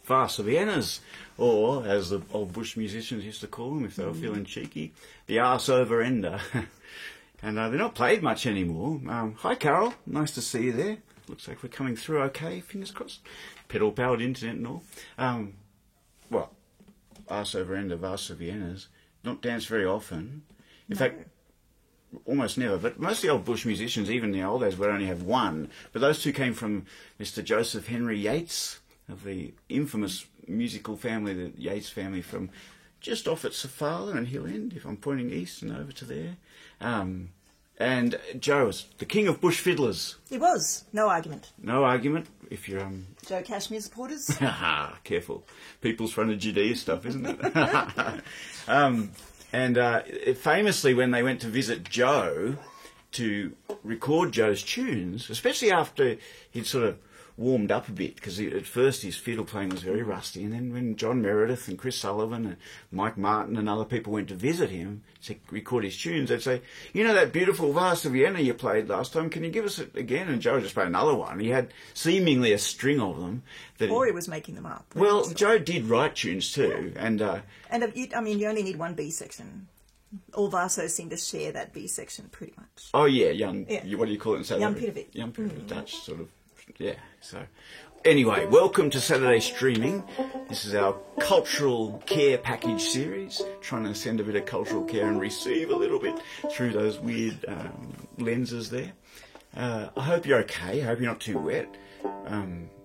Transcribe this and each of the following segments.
Vasa Viennas, or as the old bush musicians used to call them if they were feeling cheeky, the arse over ender. And they're not played much anymore. Hi Carol, nice to see you there. Looks like we're coming through okay, fingers crossed. Pedal-powered internet and all. Well, arse over ender, Vasa Viennas, not danced very often. In fact, almost never, but most of the old bush musicians, even in the old days, would only have one. But those two came from Mr. Joseph Henry Yates, of the infamous musical family, the Yates family, from just off at Sofala and Hill End, if I'm pointing east and over to there. And Joe was the king of bush fiddlers. He was. No argument. No argument. If you're... Joe Cashmere supporters. Careful. People's Front of Judea stuff, isn't it? Famously, when they went to visit Joe to record Joe's tunes, especially after he'd sort of warmed up a bit, because at first his fiddle playing was very rusty, and then when John Meredith and Chris Sullivan and Mike Martin and other people went to visit him to record his tunes, they'd say, you know that beautiful Vasa Vienna you played last time, can you give us it again? And Joe would just play another one. He had seemingly a string of them. Or he was making them up. Well, Joe did write tunes too. And you only need one B section. All Vasos seem to share that B section pretty much. Oh yeah, what do you call it in South Jan Africa? Pietervik. Jan Pietervik, Dutch sort of. Yeah, so anyway, welcome to Saturday Streaming. This is our cultural care package series, trying to send a bit of cultural care and receive a little bit through those weird lenses there. I hope you're okay. I hope you're not too wet.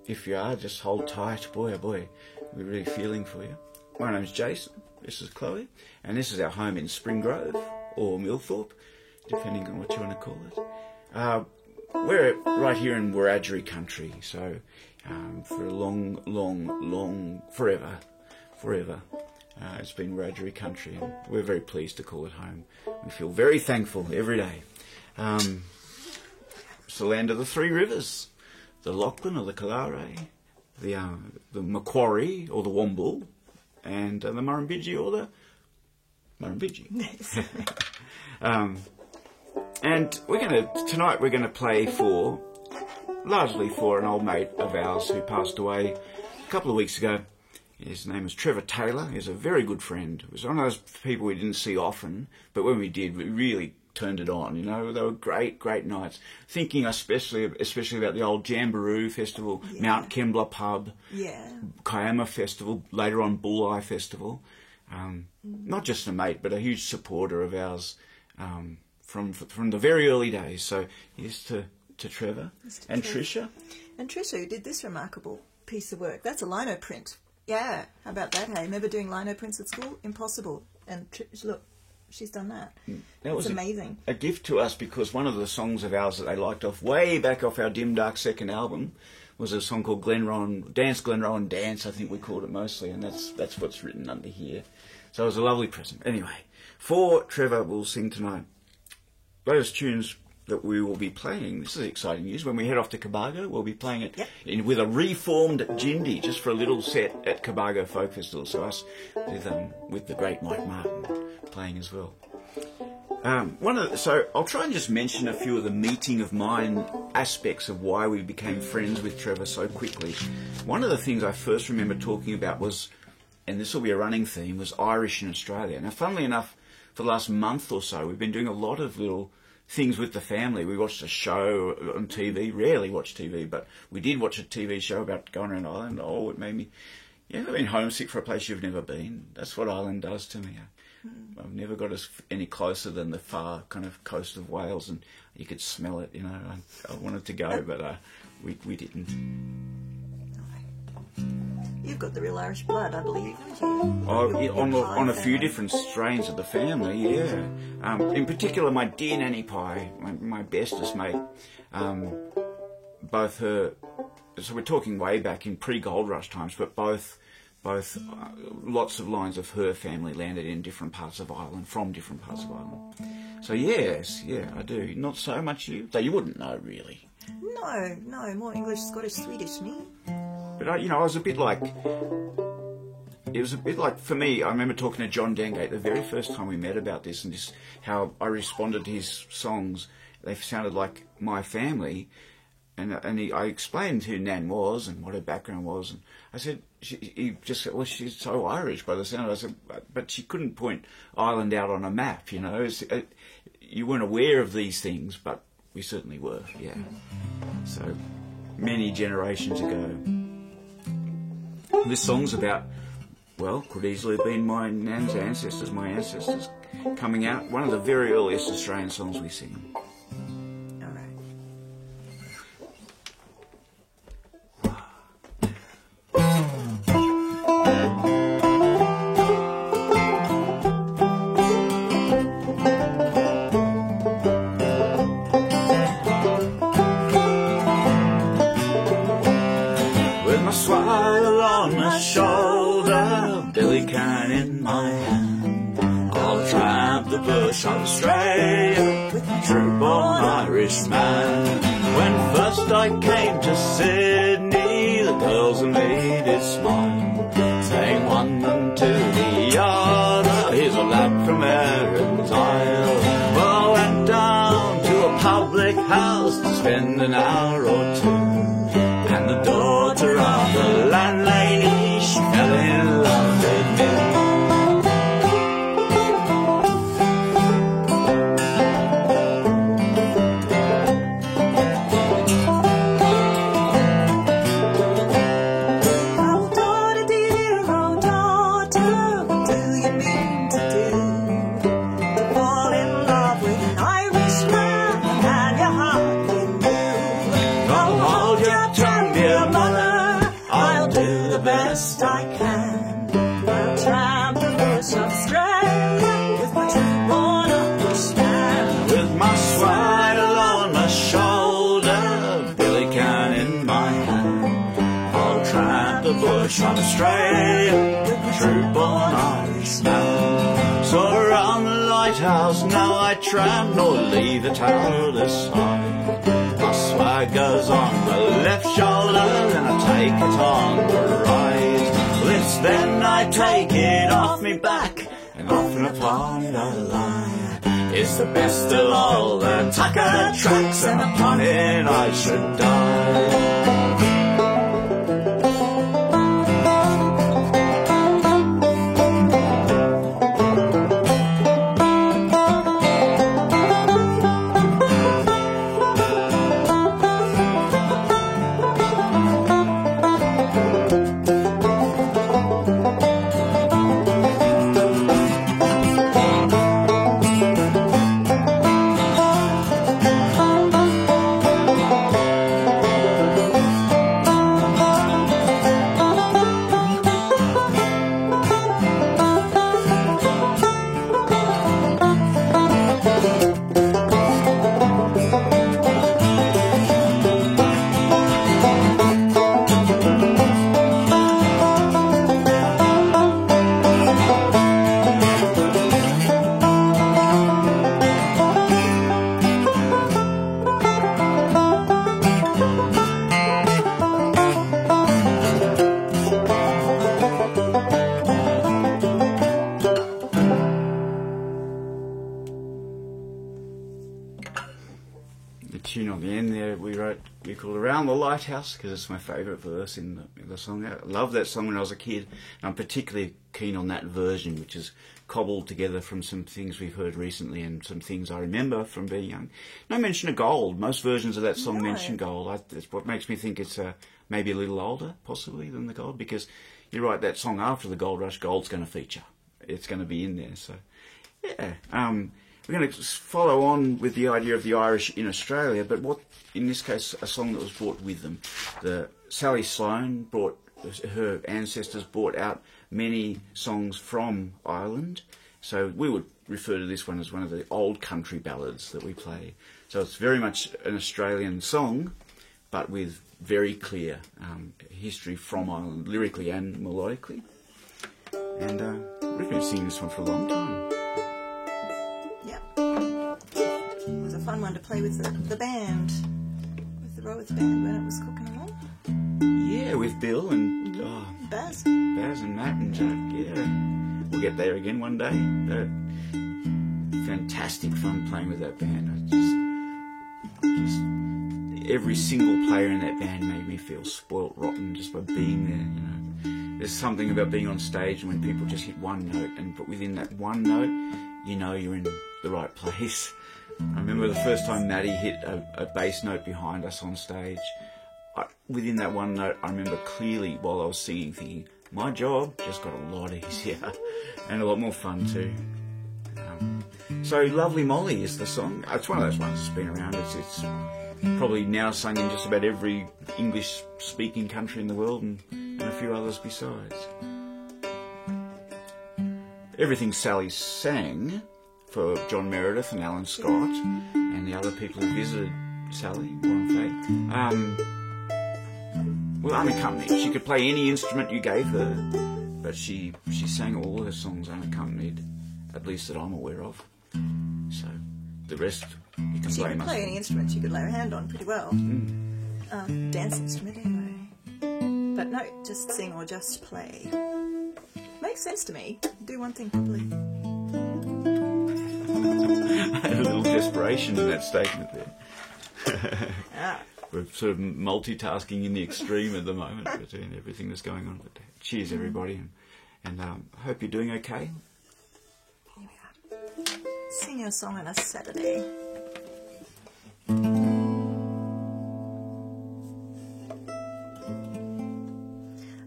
If you are, just hold tight. Boy, oh boy, we're really feeling for you. My name's Jason. This is Chloe. And this is our home in Spring Grove or Millthorpe, depending on what you want to call it. We're right here in Wiradjuri country, so for a long, forever, it's been Wiradjuri country, and we're very pleased to call it home. We feel very thankful every day. It's the land of the three rivers, the Lachlan or the Kalare, the Macquarie or the Womble, and the Murrumbidgee or the Murrumbidgee. And tonight we're going to play largely for an old mate of ours who passed away a couple of weeks ago. His name was Trevor Taylor. He's a very good friend. He was one of those people we didn't see often, but when we did, we really turned it on. You know, they were great nights. Thinking especially about the old Jamboree Festival, Mount Kembla Pub, Kiama Festival, later on Bulli Festival. Not just a mate, but a huge supporter of ours. From the very early days. So here's to Trevor and Tricia. And Tricia, who did this remarkable piece of work. That's a lino print. Yeah, how about that, hey? Remember doing lino prints at school? Impossible. And look, she's done that. That was amazing. A gift to us, because one of the songs of ours that they liked way back off our Dim Dark second album was a song called Dance Glenrowan Dance, I think we called it mostly, and that's what's written under here. So it was a lovely present. Anyway, for Trevor, we'll sing tonight those tunes that we will be playing. This is exciting news. When we head off to Cobargo, we'll be playing it with a reformed Jindy, just for a little set at Cobargo Folk Festival. So us with the great Mike Martin playing as well. So I'll try and just mention a few of the meeting of mind aspects of why we became friends with Trevor so quickly. One of the things I first remember talking about was, and this will be a running theme, was Irish in Australia. Now, funnily enough, for the last month or so, we've been doing a lot of little things with the family. We watched a show on TV, rarely watch TV, but we did watch a TV show about going around Ireland. Oh, it made me... You ever been homesick for a place you've never been? That's what Ireland does to me. I've never got us any closer than the far kind of coast of Wales, and you could smell it, you know. I wanted to go, but we didn't. You've got the real Irish blood, I believe, haven't you? On a few different strains of the family, yeah. In particular, my dear Nanny Pie, my bestest mate, both her... So we're talking way back in pre-Gold Rush times, but both lots of lines of her family landed in different parts of Ireland, from different parts of Ireland. So yes, I do. Not so much you. So you wouldn't know, really. No, more English, Scottish, Swedish, me. But I was a bit like... It was a bit like, for me, I remember talking to John Dengate the very first time we met about this, and just how I responded to his songs. They sounded like my family. I explained who Nan was and what her background was, and I said, he just said, well, she's so Irish by the sound of it. I said, but she couldn't point Ireland out on a map, you know. You weren't aware of these things, but we certainly were, yeah. So, many generations ago. This song's about, well, could easily have been my Nan's ancestors, my ancestors, coming out. One of the very earliest Australian songs we sing. Australia, true-born Irishman. When first I came to Sydney, the girls and me did smile, saying one and two the other, here's a lad from Erin's Isle. Well, I went down to a public house to spend an hour or two, and the daughter of the landlady, she fell in love with me. From Australia, true-born Irishman. So around the lighthouse now I tramp, nor leave the tower this side. My swag goes on the left shoulder, then I take it on the right. This then I take it off me back, and often upon it I lie. It's the best of all the Tucker tracks, and upon it I should die. We called Around the Lighthouse because it's my favourite verse in the song. I loved that song when I was a kid, and I'm particularly keen on that version, which is cobbled together from some things we've heard recently and some things I remember from being young. No mention of gold. Most versions of that song mention gold. That's what makes me think it's maybe a little older, possibly, than the gold, because you write that song after the gold rush, gold's going to feature. It's going to be in there. So, yeah. We're going to follow on with the idea of the Irish in Australia, but what, in this case, a song that was brought with them. Sally Sloan her ancestors brought out many songs from Ireland, so we would refer to this one as one of the old country ballads that we play. So it's very much an Australian song, but with very clear history from Ireland, lyrically and melodically. And we've been singing this one for a long time. It was a fun one to play with the band, with the Roworth band when it was cooking along. Yeah, with Bill and Baz and Matt and Jack. Yeah, we'll get there again one day. Fantastic fun playing with that band. every single player in that band made me feel spoilt rotten just by being there, you know. There's something about being on stage and when people just hit one note, but within that one note, you know you're in the right place. I remember the first time Maddie hit a bass note behind us on stage. Within that one note, I remember clearly while I was singing thinking, my job just got a lot easier and a lot more fun too. So Lovely Molly is the song. It's one of those ones that's been around. It's probably now sung in just about every English-speaking country in the world and a few others besides. Everything Sally sang for John Meredith and Alan Scott and the other people who visited Sally, Warren Fate, well, unaccompanied. She could play any instrument you gave her, but she sang all her songs unaccompanied, at least that I'm aware of. So the rest you can She blame could us. play any instrument she could lay her hand on pretty well. Dance instrument anyway. But no, just sing or just play. Makes sense to me. Do one thing properly. I had a little desperation in that statement there. We're sort of multitasking in the extreme at the moment between everything that's going on. But cheers, everybody, and I hope you're doing okay. Here we are. Sing a song on a Saturday.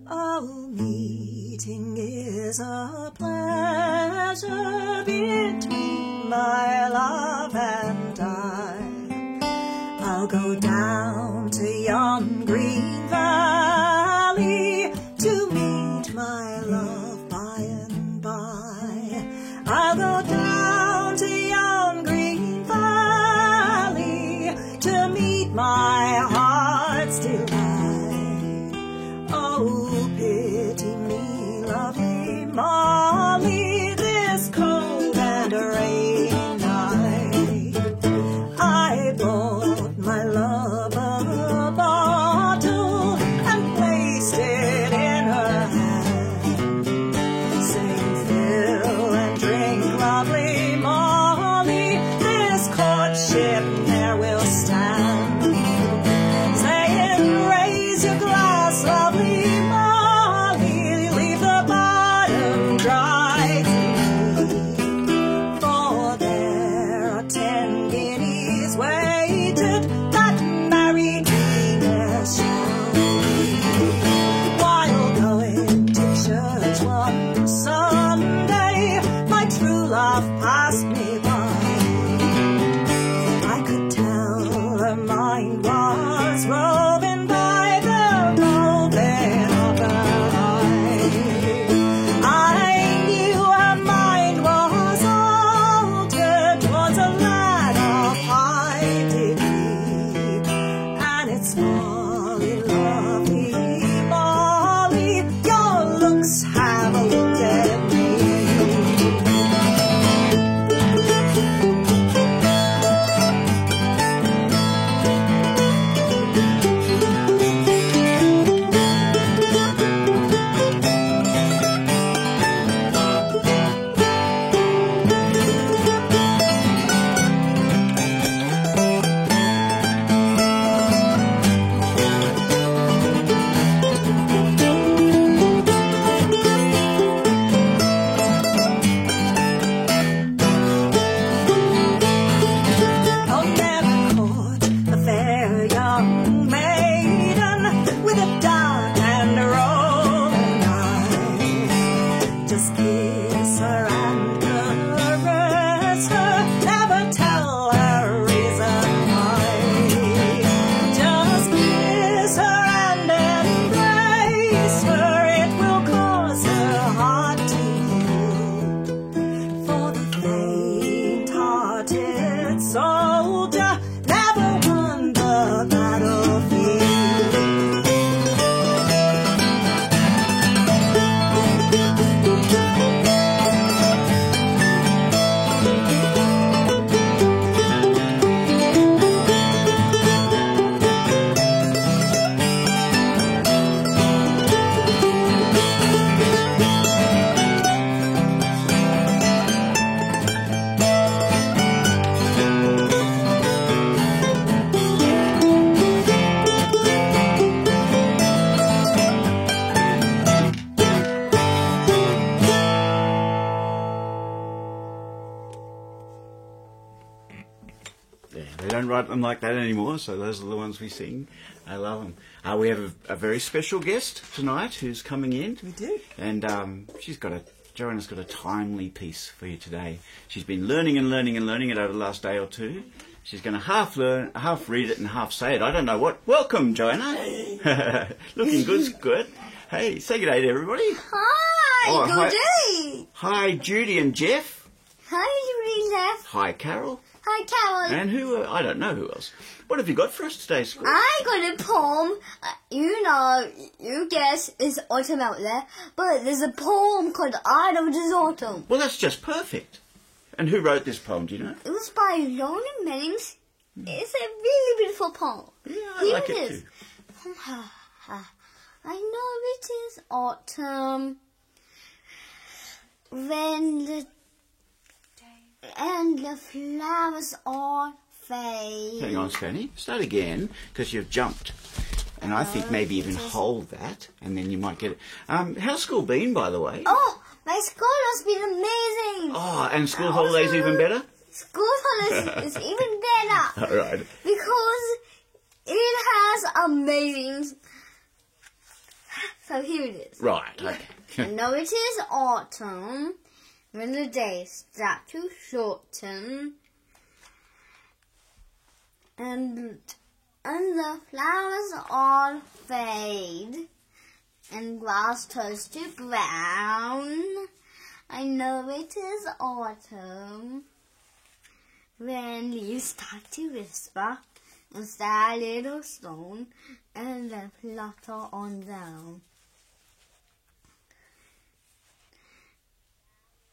Our meeting is a pleasure between my love and I. I'll go down to yon green valley to meet my love by and by. I'll go down to yon green valley to meet my heart's delight. Oh, pity me, lovely Molly, this cold and rainy night. I bought my love a bottle don't write them like that anymore, so those are the ones we sing. I love them. We have a very special guest tonight who's coming in. We do. And Joanna's got a timely piece for you today. She's been learning and learning and learning it over the last day or two. She's going to half read it and half say it. I don't know what. Welcome, Joanna. Looking good. Hey, say good day to everybody. Hi, good day. Hi, Judy and Jeff. Hi, Judy and Jeff. Hi, Carol. Hi, Carol. And I don't know who else. What have you got for us today, Squid? I got a poem. You guess it's autumn out there, but there's a poem called I Know It Is Autumn. Well, that's just perfect. And who wrote this poem, do you know? It was by Lorna Mennings. It's a really beautiful poem. Yeah, I like it too. I know it is autumn when the flowers all fade. Hang on, Spanny. Start again, because you've jumped. And I think maybe even hold that, and then you might get it. How's school been, by the way? Oh, my school has been amazing. Oh, and school holidays even better? School holidays is even better. All right. Because it has amazing... So here it is. Right, okay. I know it is autumn when the days start to shorten and the flowers all fade and grass turns to brown. I know it is autumn when leaves start to whisper and start a little stone and then flutter on down.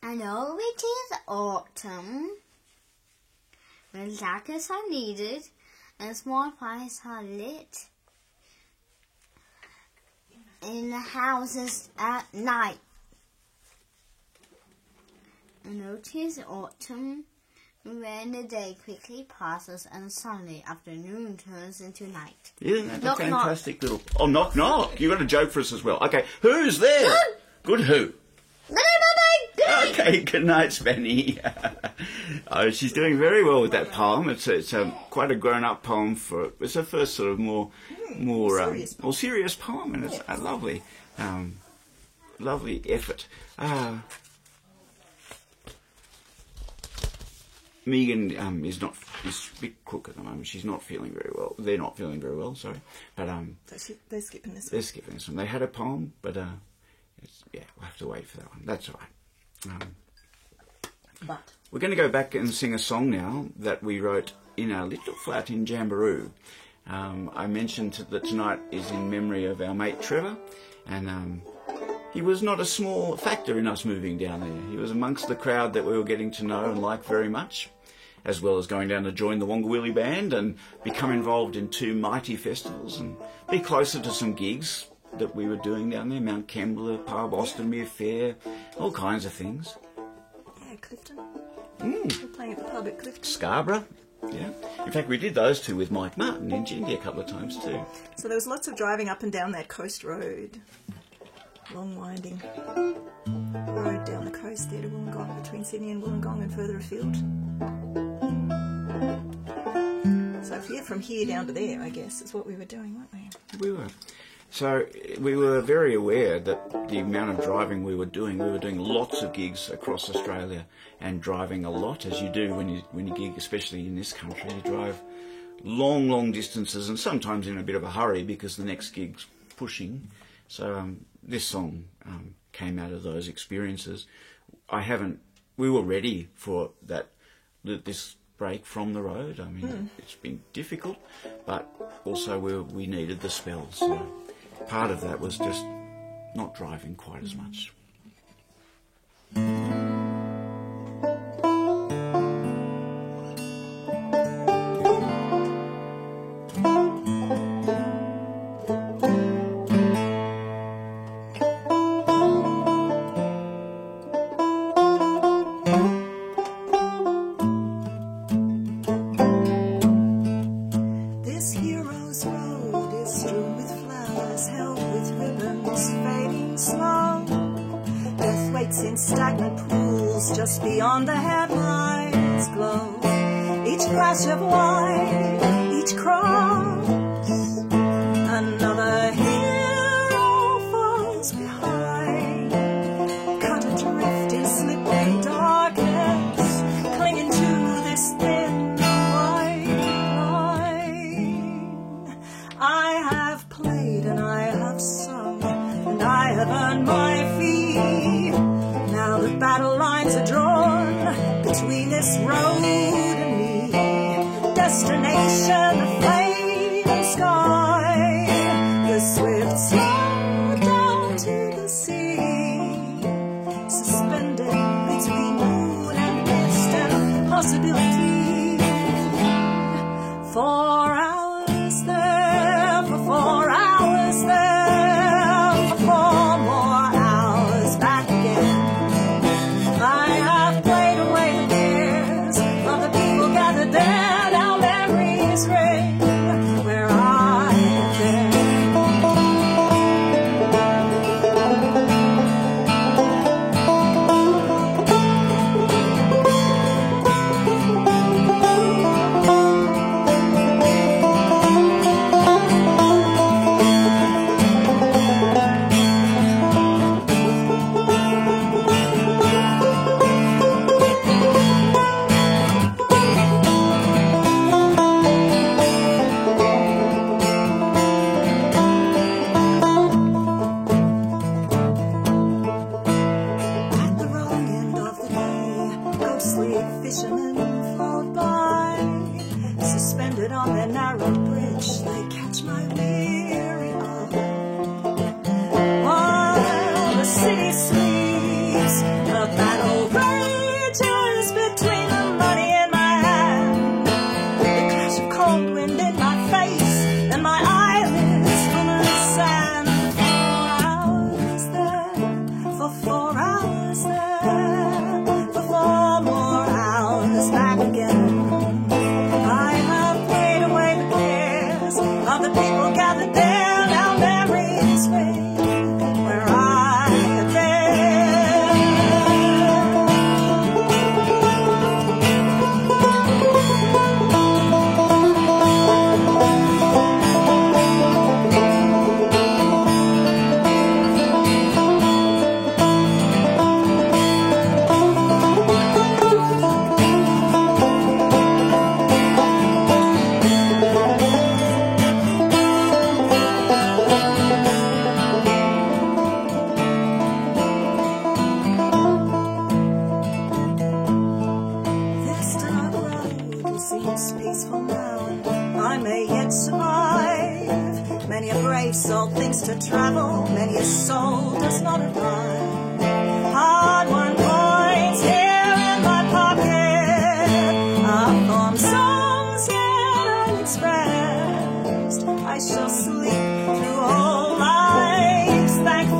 I know it is autumn when jackets are needed and small fires are lit in the houses at night. I know it is autumn when the day quickly passes and suddenly afternoon turns into night. Isn't that Knock, a fantastic little... Oh, knock, knock. You got a joke for us as well. Okay, who's there? Good who? Okay, good night, Spanny. She's doing very well with that poem. It's quite a grown-up poem it's her first sort of more serious poem, and it's a lovely effort. Megan is a bit crook at the moment. She's not feeling very well. They're not feeling very well. Sorry, but they're skipping this one. They're skipping this one. They had a poem, but we'll have to wait for that one. That's all right. But we're going to go back and sing a song now that we wrote in our little flat in Jamberoo. I mentioned that tonight is in memory of our mate Trevor, and he was not a small factor in us moving down there. He was amongst the crowd that we were getting to know and like very much, as well as going down to join the Wongawilli Band and become involved in 2 mighty festivals and be closer to some gigs that we were doing down there, Mount Kembla Pub, Austinmere Fair, all kinds of things. Yeah, Clifton. We're playing at the pub at Clifton. Scarborough, yeah. In fact, we did those 2 with Mike Martin in Jindy a couple of times too. So there was lots of driving up and down that coast road. Long winding road down the coast there to Wollongong, between Sydney and Wollongong and further afield. So from here down to there, I guess, is what we were doing, weren't we? We were. So we were very aware that the amount of driving we were doing lots of gigs across Australia and driving a lot, as you do when you gig, especially in this country. You drive long distances and sometimes in a bit of a hurry because the next gig's pushing. So this song came out of those experiences. We were ready for this break from the road. I mean, it's been difficult, but also we needed the spell. So part of that was just not driving quite as much. In stagnant pools just beyond the headlights glow. each flash of wine, each cross. Another hero falls behind, cut adrift in slippery darkness, clinging to this thin white line. I have played and I have sung, and I have earned my fee. Now the battle lines are drawn between this road and me. Destination, the flaming sky, the swift slide down to the sea, suspended between moon and mist and possibility. 4 hours there, for 4 hours there, for 4 more hours back again. I have played away the years of the people gathered there. Now memories ring where I have been. At the wrong end of the day, ghostly fishermen float by, suspended on their narrow bridge, they catch my weary eye. While the city sleeps, the battle rages between the money in my hand, the clash of cold wind in my face, and my eyelids full of sand. 4 hours there, for 4 more hours back again. I have played away the cares of the people gathered there. Now memories ring where I have This dark road seems peaceful now, and I may yet survive. Many a brave soul thinks to travel, many a soul does not arrive. Hard-won coins here in my pocket, unformed songs yet unexpressed. I shall sleep through all life's thankful,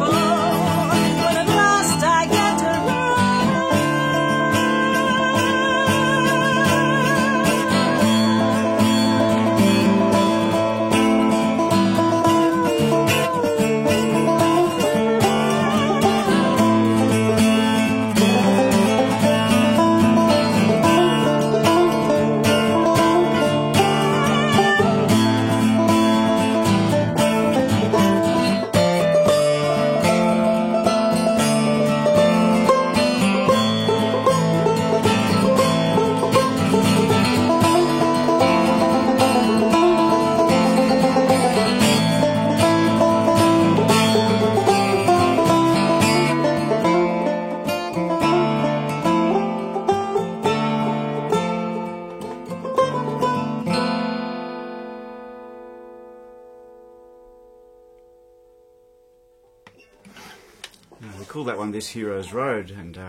when at last I get to We call that one This Hero's Road, and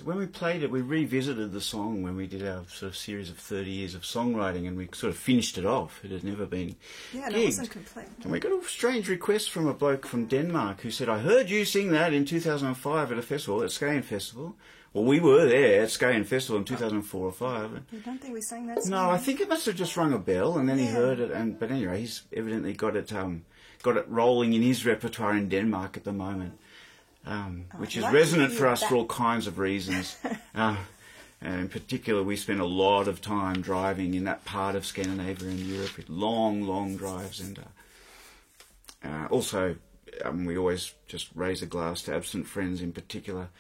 when we played it, we revisited the song when we did our sort of series of 30 years of songwriting, and we sort of finished it off. It had never been Yeah, and gigged. it wasn't complete. And we got a strange request from a bloke from Denmark who said, I heard you sing that in 2005 at a festival, at Skagen Festival. Well, we were there at Skagen Festival in 2004 or 5. You don't think we sang that song? No, I think it must have just rung a bell, and then he Yeah. heard it. But anyway, he's evidently got it rolling in his repertoire in Denmark at the moment, which is lucky resonant for you, us for all kinds of reasons. And in particular, we spent a lot of time driving in that part of Scandinavia and Europe, with long drives. And also, we always just raise a glass to absent friends, in particular,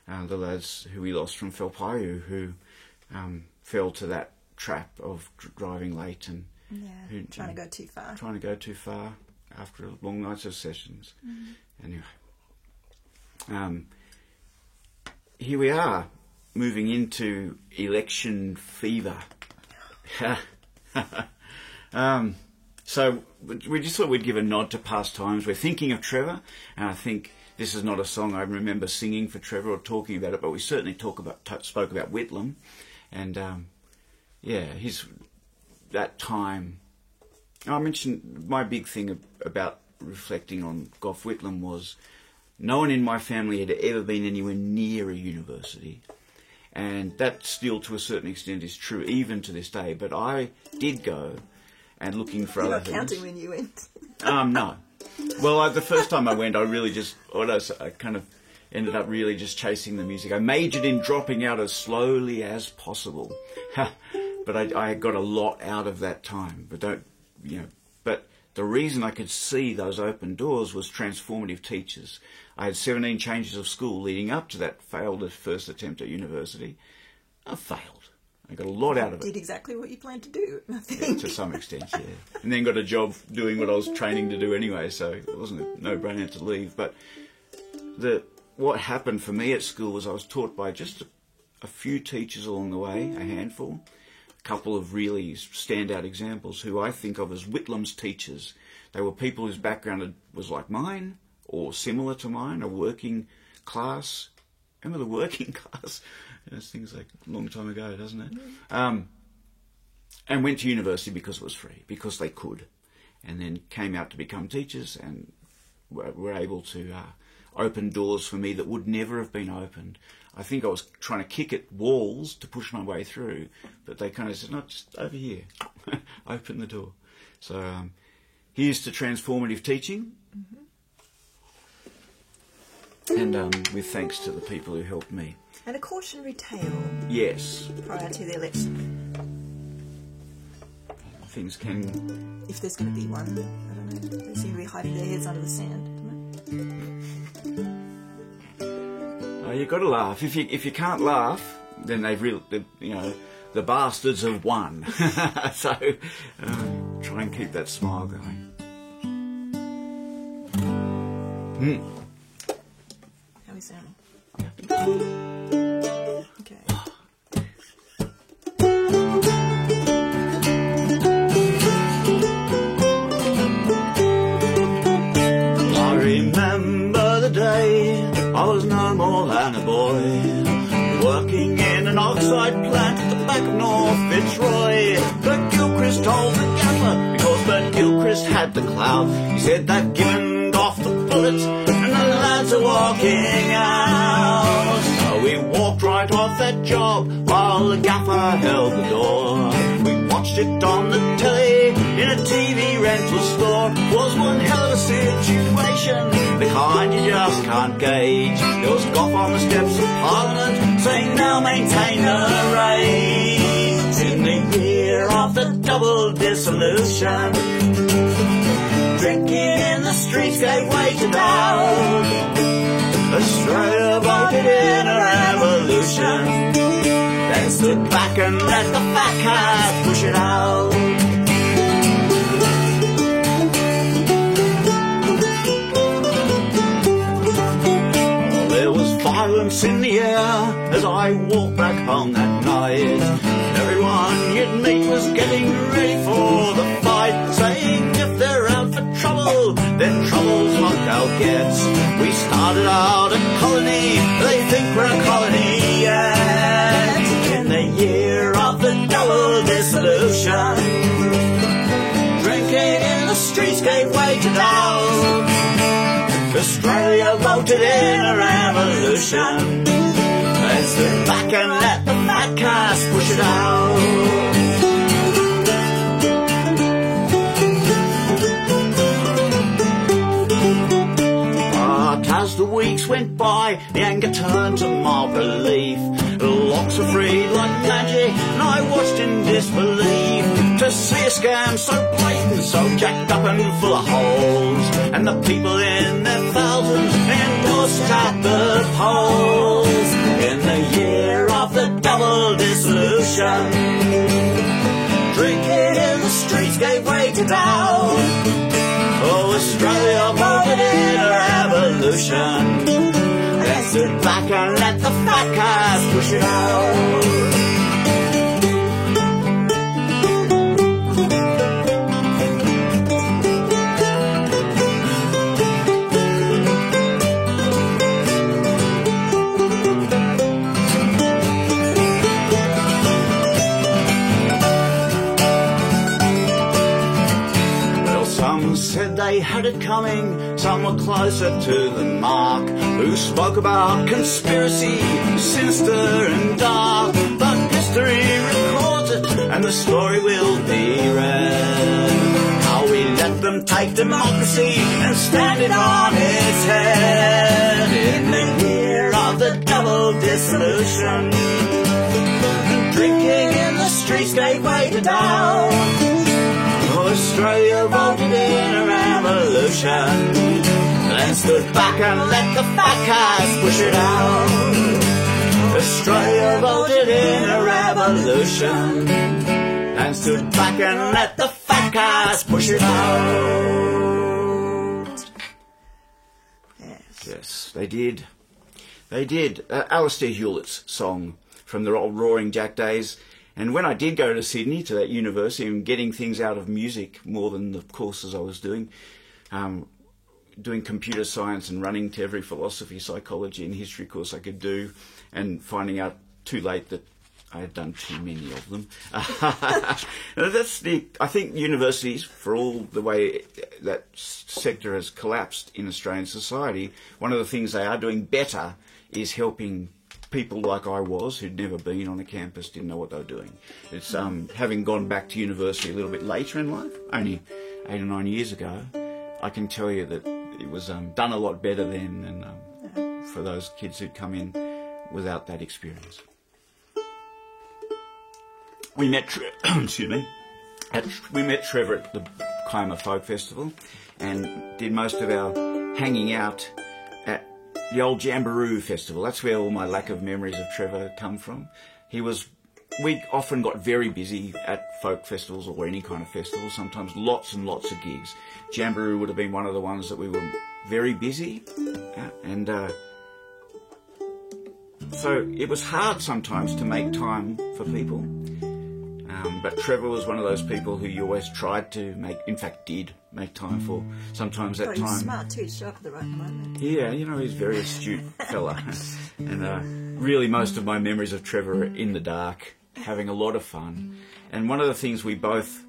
the lads who we lost from Felpaiu, who fell to that trap of driving late and trying to go too far. Trying to go too far after long nights of sessions. Anyway, here we are, moving into election fever. So we just thought we'd give a nod to past times. We're thinking of Trevor, and I think this is not a song I remember singing for Trevor or talking about it, but we certainly spoke about Whitlam, and that time. I mentioned my big thing about reflecting on Gough Whitlam was no one in my family had ever been anywhere near a university. And that still, to a certain extent, is true even to this day. But I did go and looking for other things. You're not counting when you went? No. Well, the first time I went, I kind of ended up really just chasing the music. I majored in dropping out as slowly as possible. But I got a lot out of that time. But the reason I could see those open doors was transformative teachers. I had 17 changes of school leading up to that failed first attempt at university. I failed. I got a lot out of it. Did exactly what you planned to do, I think. Yeah, to some extent, yeah. And then got a job doing what I was training to do anyway, so it wasn't a no-brainer to leave. But what happened for me at school was I was taught by just a few teachers along the way, a handful, a couple of really standout examples who I think of as Whitlam's teachers. They were people whose background was like mine, or similar to mine, a working class. Remember the working class? It seems like a long time ago, doesn't it? And went to university because it was free, because they could. And then came out to become teachers and were able to open doors for me that would never have been opened. I think I was trying to kick at walls to push my way through, but they kind of said, no, just over here. Open the door. So here's to transformative teaching. And with thanks to the people who helped me. And a cautionary tale. Yes. Prior to the election. Things can... If there's going to be one. I don't know. They seem to be hiding their heads under the sand. Oh, you've got to laugh. If you can't laugh, then the bastards have won. So try and keep that smile going. How are we sounding? Okay. I remember the day I was no more than a boy, working in an oxide plant at the back of North Fitzroy. Bert Gilchrist told the gaffer, because Bert Gilchrist had the clout. He said they've given Gough the bullets and the lads are walking out. So we walked right off that job while the gaffer held the door. We watched it on the telly in a TV rental store. Was one hell of a situation, the kind you just can't gauge. There was Gough on the steps of Parliament saying now maintain the rage. In the year of the double dissolution, drinking in the streets gave way to doubt. Australia voted in a revolution, then stood back and let the fat cat push it out. There was violence in the air as I walked back home that night. Everyone you'd meet was getting ready for the fight, saying if they're out for trouble, then trouble's what they'll get. We started out a colony, they think we're a colony yet. In the year of the double dissolution, drinking in the streets gave way to doubt. Australia voted in a revolution, and stood back and let the fat cats push it out. as the weeks went by, the anger turned to mild relief. The locks were freed like magic, and I watched in disbelief to see a scam so blatant, so jacked up and full of holes, and the people in their thousands endorsed at the polls. In the year of the double dissolution, drinking in the streets gave way to doubt. Oh, Australia voted in a revolution, then stood back and let the fat cats push it out. Said they had it coming, some were closer to the mark, who spoke about conspiracy, sinister and dark. But history records it, and the story will be read. How we let them take democracy and stand it on its head. In the year of the double dissolution, drinking in the streets gave way to doubt. Australia voted in a revolution, then stood back and let the fat cats push it out. Australia voted in a revolution, and stood back and let the fat cats push it out. Yes, they did. They did. Alistair Hewlett's song from the old Roaring Jack days. And when I did go to Sydney, to that university, and getting things out of music more than the courses I was doing, doing computer science and running to every philosophy, psychology and history course I could do, and finding out too late that I had done too many of them. I think universities, for all the way that sector has collapsed in Australian society, one of the things they are doing better is helping people like I was, who'd never been on a campus, didn't know what they were doing. It's having gone back to university a little bit later in life, only 8 or 9 years ago, I can tell you that it was done a lot better then than for those kids who'd come in without that experience. We met we met Trevor at the Kiama Folk Festival and did most of our hanging out at the old Jamboree Festival. That's where all my lack of memories of Trevor come from. We often got very busy at folk festivals or any kind of festival, sometimes lots and lots of gigs. Jamboree would have been one of the ones that we were very busy, and so it was hard sometimes to make time for people. But Trevor was one of those people who you always tried to did make time for. Sometimes that He's time. smart too, to show up at the right moment. Yeah, he's a very astute fella. And really most of my memories of Trevor are in the dark, having a lot of fun. And one of the things we both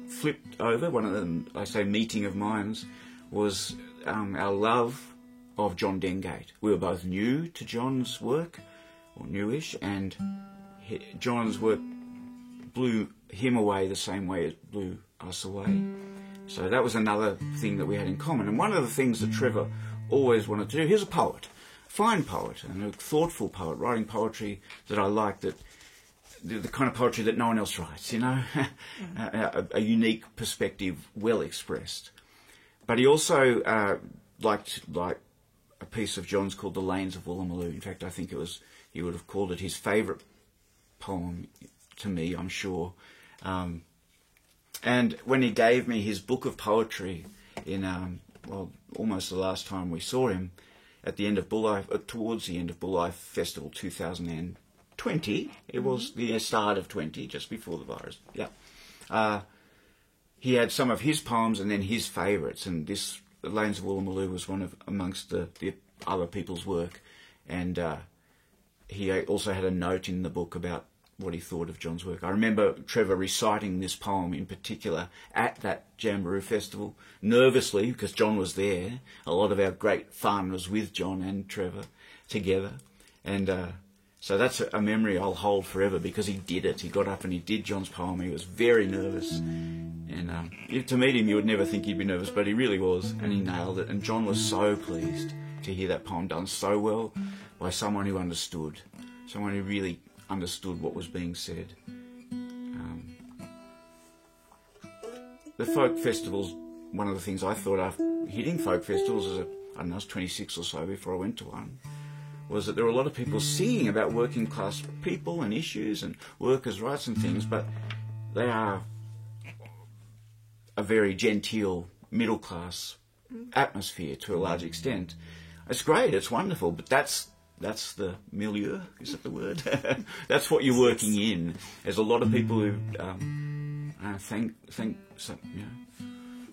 flipped over, one of them, I say, meeting of minds, was our love of John Dengate. We were both new to John's work, or newish, and John's work blew him away the same way it blew us away. So that was another thing that we had in common. And one of the things that Trevor always wanted to do, he was a poet, fine poet, and a thoughtful poet, writing poetry that I like, that the kind of poetry that no one else writes, a unique perspective, well expressed. But he also liked a piece of John's called The Lanes of Woolloomooloo. In fact, I think he would have called it his favourite poem to me, I'm sure. And when he gave me his book of poetry in, almost the last time we saw him, at the end of towards the end of Bull Life Festival 2020, it was the start of 20, just before the virus, he had some of his poems and then his favourites, and this Lanes of Woolloomooloo was one of amongst the other people's work, and he also had a note in the book about what he thought of John's work. I remember Trevor reciting this poem in particular at that Jamboree Festival, nervously, because John was there. A lot of our great fun was with John and Trevor together. And so that's a memory I'll hold forever, because he did it. He got up and he did John's poem. He was very nervous. And to meet him, you would never think he'd be nervous, but he really was, and he nailed it. And John was so pleased. to hear that poem done so well by someone who understood, someone who really understood what was being said. The folk festivals, one of the things I thought after hitting folk festivals as I was 26 or so before I went to one, was that there were a lot of people singing about working class people and issues and workers' rights and things, but they are a very genteel middle class atmosphere to a large extent. It's great, it's wonderful, but that's the milieu, is that the word? That's what you're working in. There's a lot of people who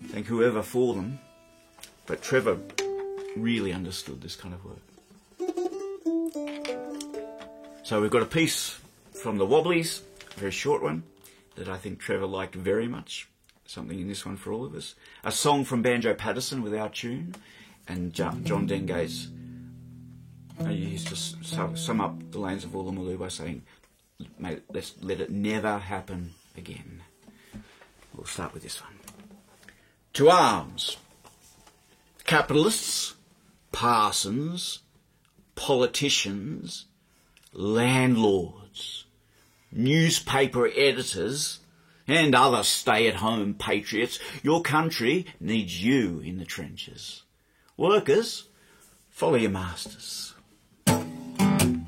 thank whoever for them, but Trevor really understood this kind of work. So we've got a piece from the Wobblies, a very short one, that I think Trevor liked very much. Something in this one for all of us. A song from Banjo Patterson with our tune, and John Dengates used to sum up the Lanes of Woolloomooloo by saying, "Mate, let's let it never happen again." We'll start with this one. To arms. Capitalists, parsons, politicians, landlords, newspaper editors, and other stay-at-home patriots, your country needs you in the trenches. Workers, follow your masters. In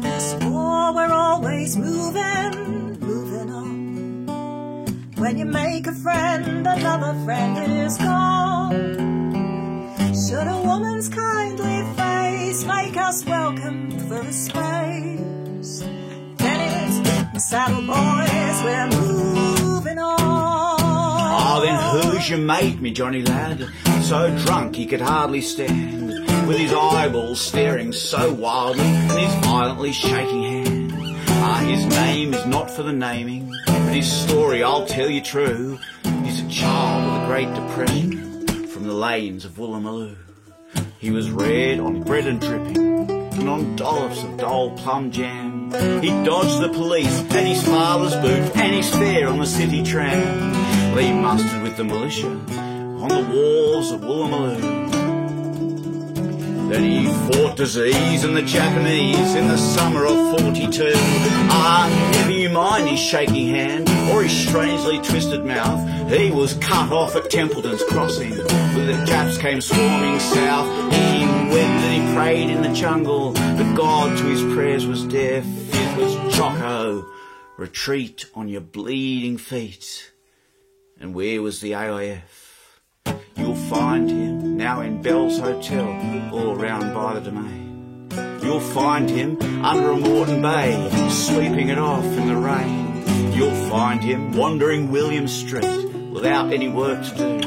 this war we're always moving on. When you make a friend, another friend is gone. Should a woman's kindly face make us welcome for a space, then it's saddle boys, we're moving on. Oh, then who's your mate, me Johnny lad? So drunk he could hardly stand, with his eyeballs staring so wildly and his violently shaking hand. His name is not for the naming, but his story I'll tell you true. He's a child of the Great Depression, from the lanes of Woolloomooloo. He was reared on bread and dripping, and on dollops of Dole plum jam. He dodged the police, and his father's boot, and his fare on the city tram. Lee mustered with the militia on the walls of Woolloomooloo. Then he fought disease and the Japanese in the summer of 42. Never you mind his shaking hand or his strangely twisted mouth. He was cut off at Templeton's crossing, when the Japs came swarming south. He wept and he prayed in the jungle, but God to his prayers was deaf. It was Jocko, retreat on your bleeding feet. And where was the AIF? You'll find him now in Bell's Hotel, all round by the Domain. You'll find him under a Moreton Bay, sweeping it off in the rain. You'll find him wandering William Street without any work to do.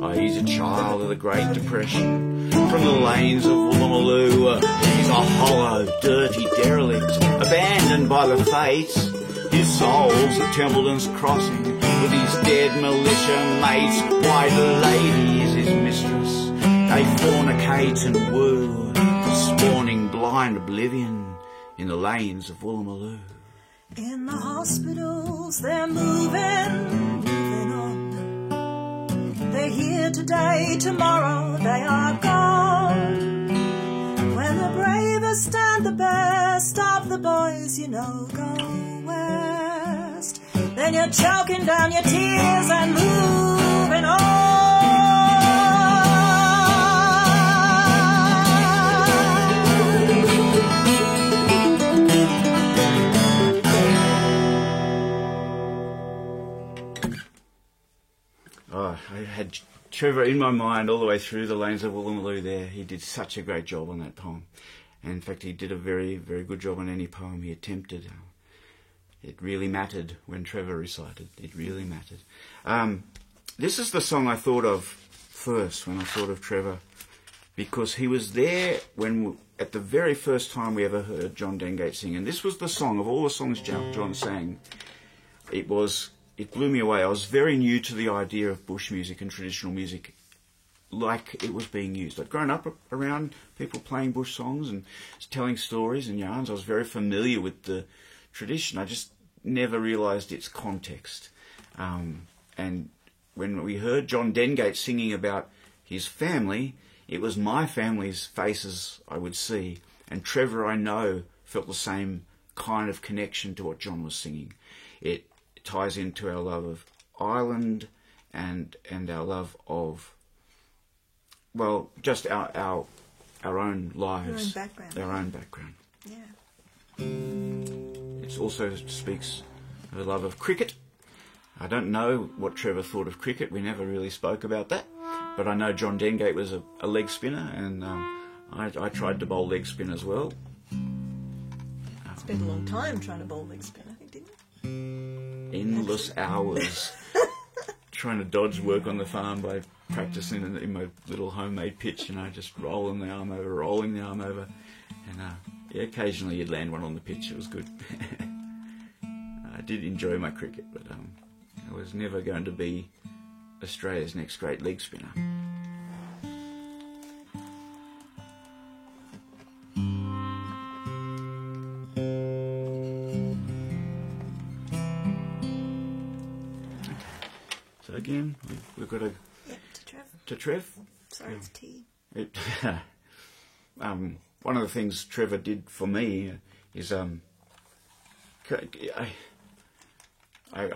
Oh, he's a child of the Great Depression, from the lanes of Woolloomooloo. He's a hollow, dirty derelict, abandoned by the fates. His soul's at Templeton's crossing, with his dead militia mates. White lady is his mistress. They fornicate and woo, spawning blind oblivion in the lanes of Woolloomooloo. In the hospitals they're moving on. They're here today, tomorrow they are gone. When the bravest and the best of the boys, you know, go west, then you're choking down your tears and moving on. Oh, I had Trevor in my mind all the way through the lanes of Woolloomooloo there. He did such a great job on that poem. And in fact, he did a very, very good job on any poem he attempted. It really mattered when Trevor recited. It really mattered. This is the song I thought of first when I thought of Trevor, because he was there when, at the very first time we ever heard John Dengate sing. And this was the song, of all the songs John sang, it blew me away. I was very new to the idea of bush music and traditional music like it was being used. I'd grown up around people playing bush songs and telling stories and yarns. I was very familiar with the tradition. I just never realised its context. And when we heard John Dengate singing about his family, it was my family's faces I would see. And Trevor, I know, felt the same kind of connection to what John was singing. It ties into our love of Ireland and our love of, well, just our own lives. Our own background. Yeah. It also speaks of the love of cricket. I don't know what Trevor thought of cricket. We never really spoke about that. But I know John Dengate was a leg spinner, and I tried to bowl leg spin as well. Spent a long time trying to bowl leg spin, I think, didn't you? Endless hours trying to dodge work on the farm by practicing in my little homemade pitch, just rolling the arm over. And occasionally you'd land one on the pitch. It was good. I did enjoy my cricket, but I was never going to be Australia's next great leg spinner. So again, we've got to Trev. Sorry, it's tea. One of the things Trevor did for me is I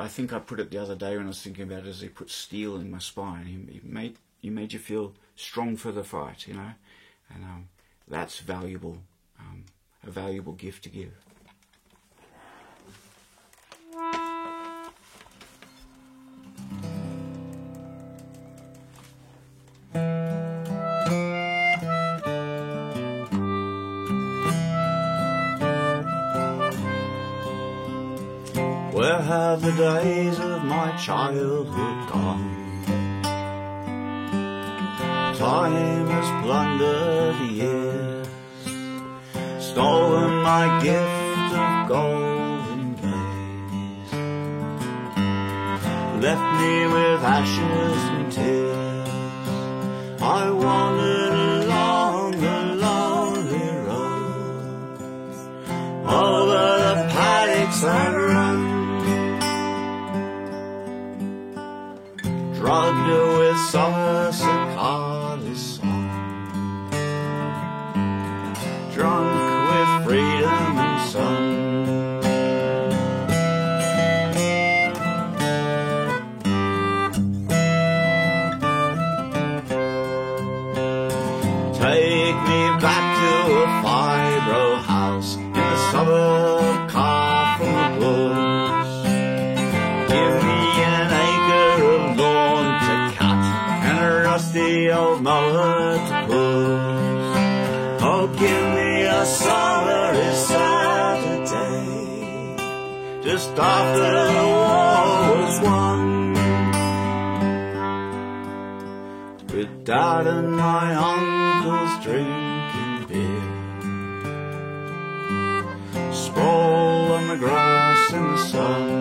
think I put it the other day when I was thinking about it, as he put steel in my spine. He made you feel strong for the fight, and that's valuable, a valuable gift to give. Where have the days of my childhood gone? Time has plundered the years, stolen my gift of golden days, left me with ashes and tears. I wandered along the lonely road, over the paddocks and run, drugged with summer cicadas song, drunk with freedom and sun. Take me back to a fibro house in the suburb car from the woods. Give me an acre of lawn to cut and a rusty old mower to push. Oh, give me a summery Saturday, just after the war was won, with Dad and my uncles drinking beer, sprawl on the grass in the sun.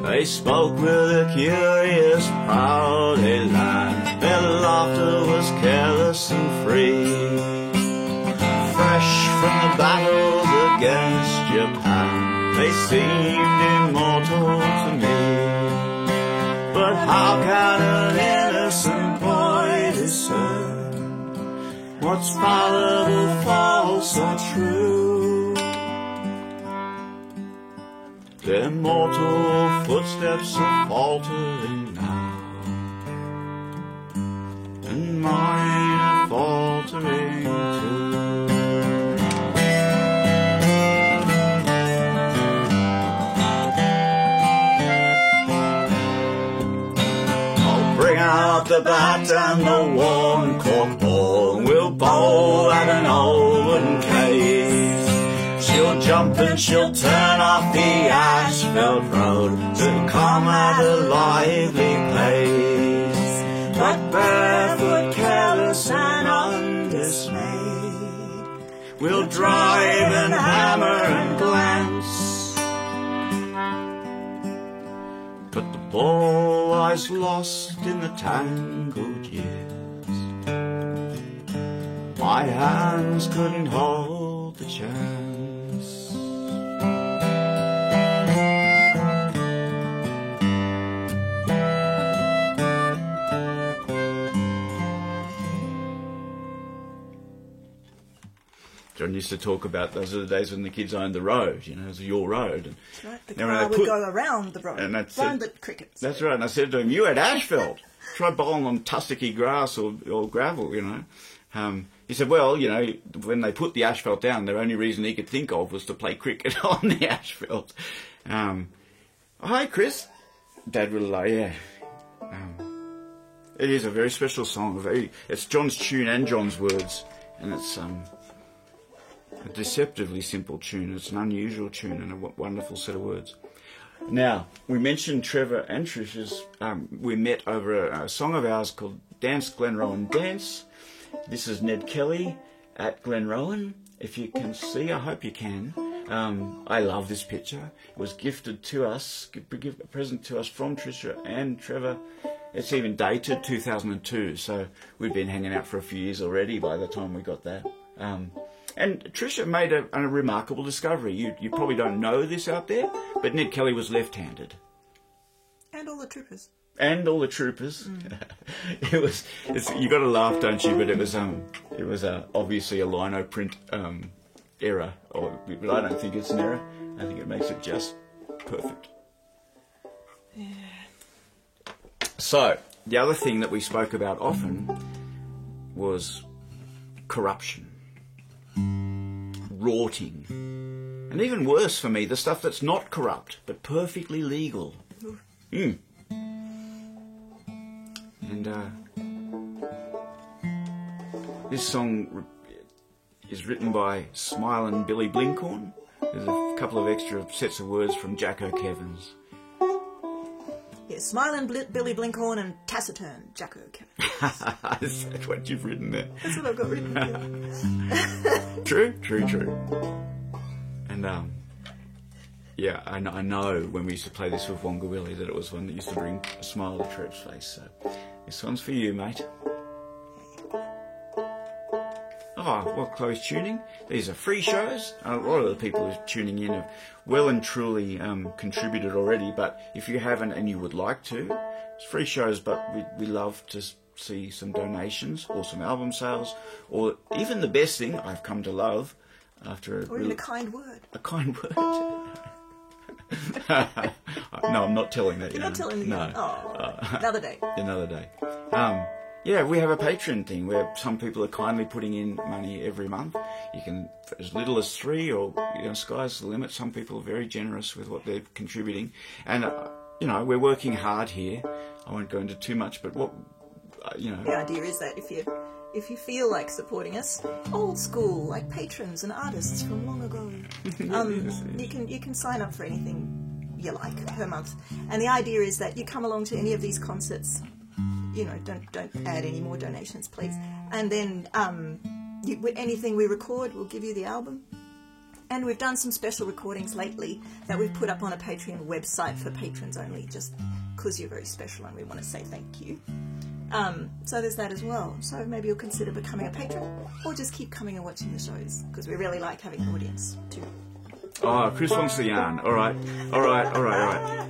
They spoke with a curious, proud elan. Their laughter was careless and free, fresh from the battles against Japan. They seemed immortal to me. But how can an innocent boy discern what's fallible, false, or true? Their mortal footsteps are faltering now, and mine are faltering too. I'll bring out the bat and the worn cork ball, we'll bowl at an old wooden cave. She'll jump and she'll turn off the asphalt road to come at a lively pace. But barefoot, careless and undismayed, we'll drive and hammer and glance. But the ball I was lost in the tangled years. My hands couldn't hold the chance. John used to talk about those are the days when the kids owned the road, you know, it was your road. And That's right. The now when car they would go around the road, and that's round it. the crickets. That's right. And I said to him, you had asphalt. Try bowling on tussocky grass or gravel, you know. He said, well, you know, when they put the asphalt down, the only reason he could think of was to play cricket on the asphalt. Hi, Chris. Dad will lie, yeah. It is a very special song. It's John's tune and John's words. And it's a deceptively simple tune. It's an unusual tune and a wonderful set of words. Now, we mentioned Trevor and Trish's. We met over a song of ours called Dance Glenrowan Dance. This is Ned Kelly at Glenrowan. If you can see, I hope you can. I love this picture. It was gifted to us, a present to us from Trisha and Trevor. It's even dated 2002, so we'd been hanging out for a few years already by the time we got that. And Trisha made a remarkable discovery. You probably don't know this out there, but Ned Kelly was left-handed. And all the troopers. And all the troopers. You got to laugh, don't you? But it was obviously a lino print error, but I don't think it's an error. I think it makes it just perfect. Yeah. So the other thing that we spoke about often was corruption. Rorting, and even worse for me, the stuff that's not corrupt but perfectly legal. And this song is written by Smilin' Billy Blinkhorn. There's a couple of extra sets of words from Jack O'Kevins. Yeah, Smiling Billy Blinkhorn and Taciturn Jack O'Kevins. Is that what you've written there? That's what I've got written here. True. And yeah, I know when we used to play this with Wonga Willie that it was one that used to bring a smile to Trev's face. So this one's for you, mate. Oh, well, Chloe's tuning. These are free shows. A lot of the people who are tuning in have well and truly contributed already, but if you haven't and you would like to, it's free shows, but we love to see some donations or some album sales, or even the best thing I've come to love after Or even a kind word. A kind word. No, I'm not telling that. You're not telling me. No. Another day. Another day. Yeah, we have a Patreon thing where some people are kindly putting in money every month. You can, for as little as $3, or sky's the limit. Some people are very generous with what they're contributing, and we're working hard here. I won't go into too much, but the idea is that if you feel like supporting us, old school, like patrons and artists from long ago, you can sign up for anything you like per month, and the idea is that you come along to any of these concerts. Don't add any more donations, please. And then with anything we record, we'll give you the album. And we've done some special recordings lately that we've put up on a Patreon website for patrons only, just because you're very special and we want to say thank you. So there's that as well. So maybe you'll consider becoming a patron, or just keep coming and watching the shows, because we really like having an audience too. Oh, Chris wants the yarn. All right.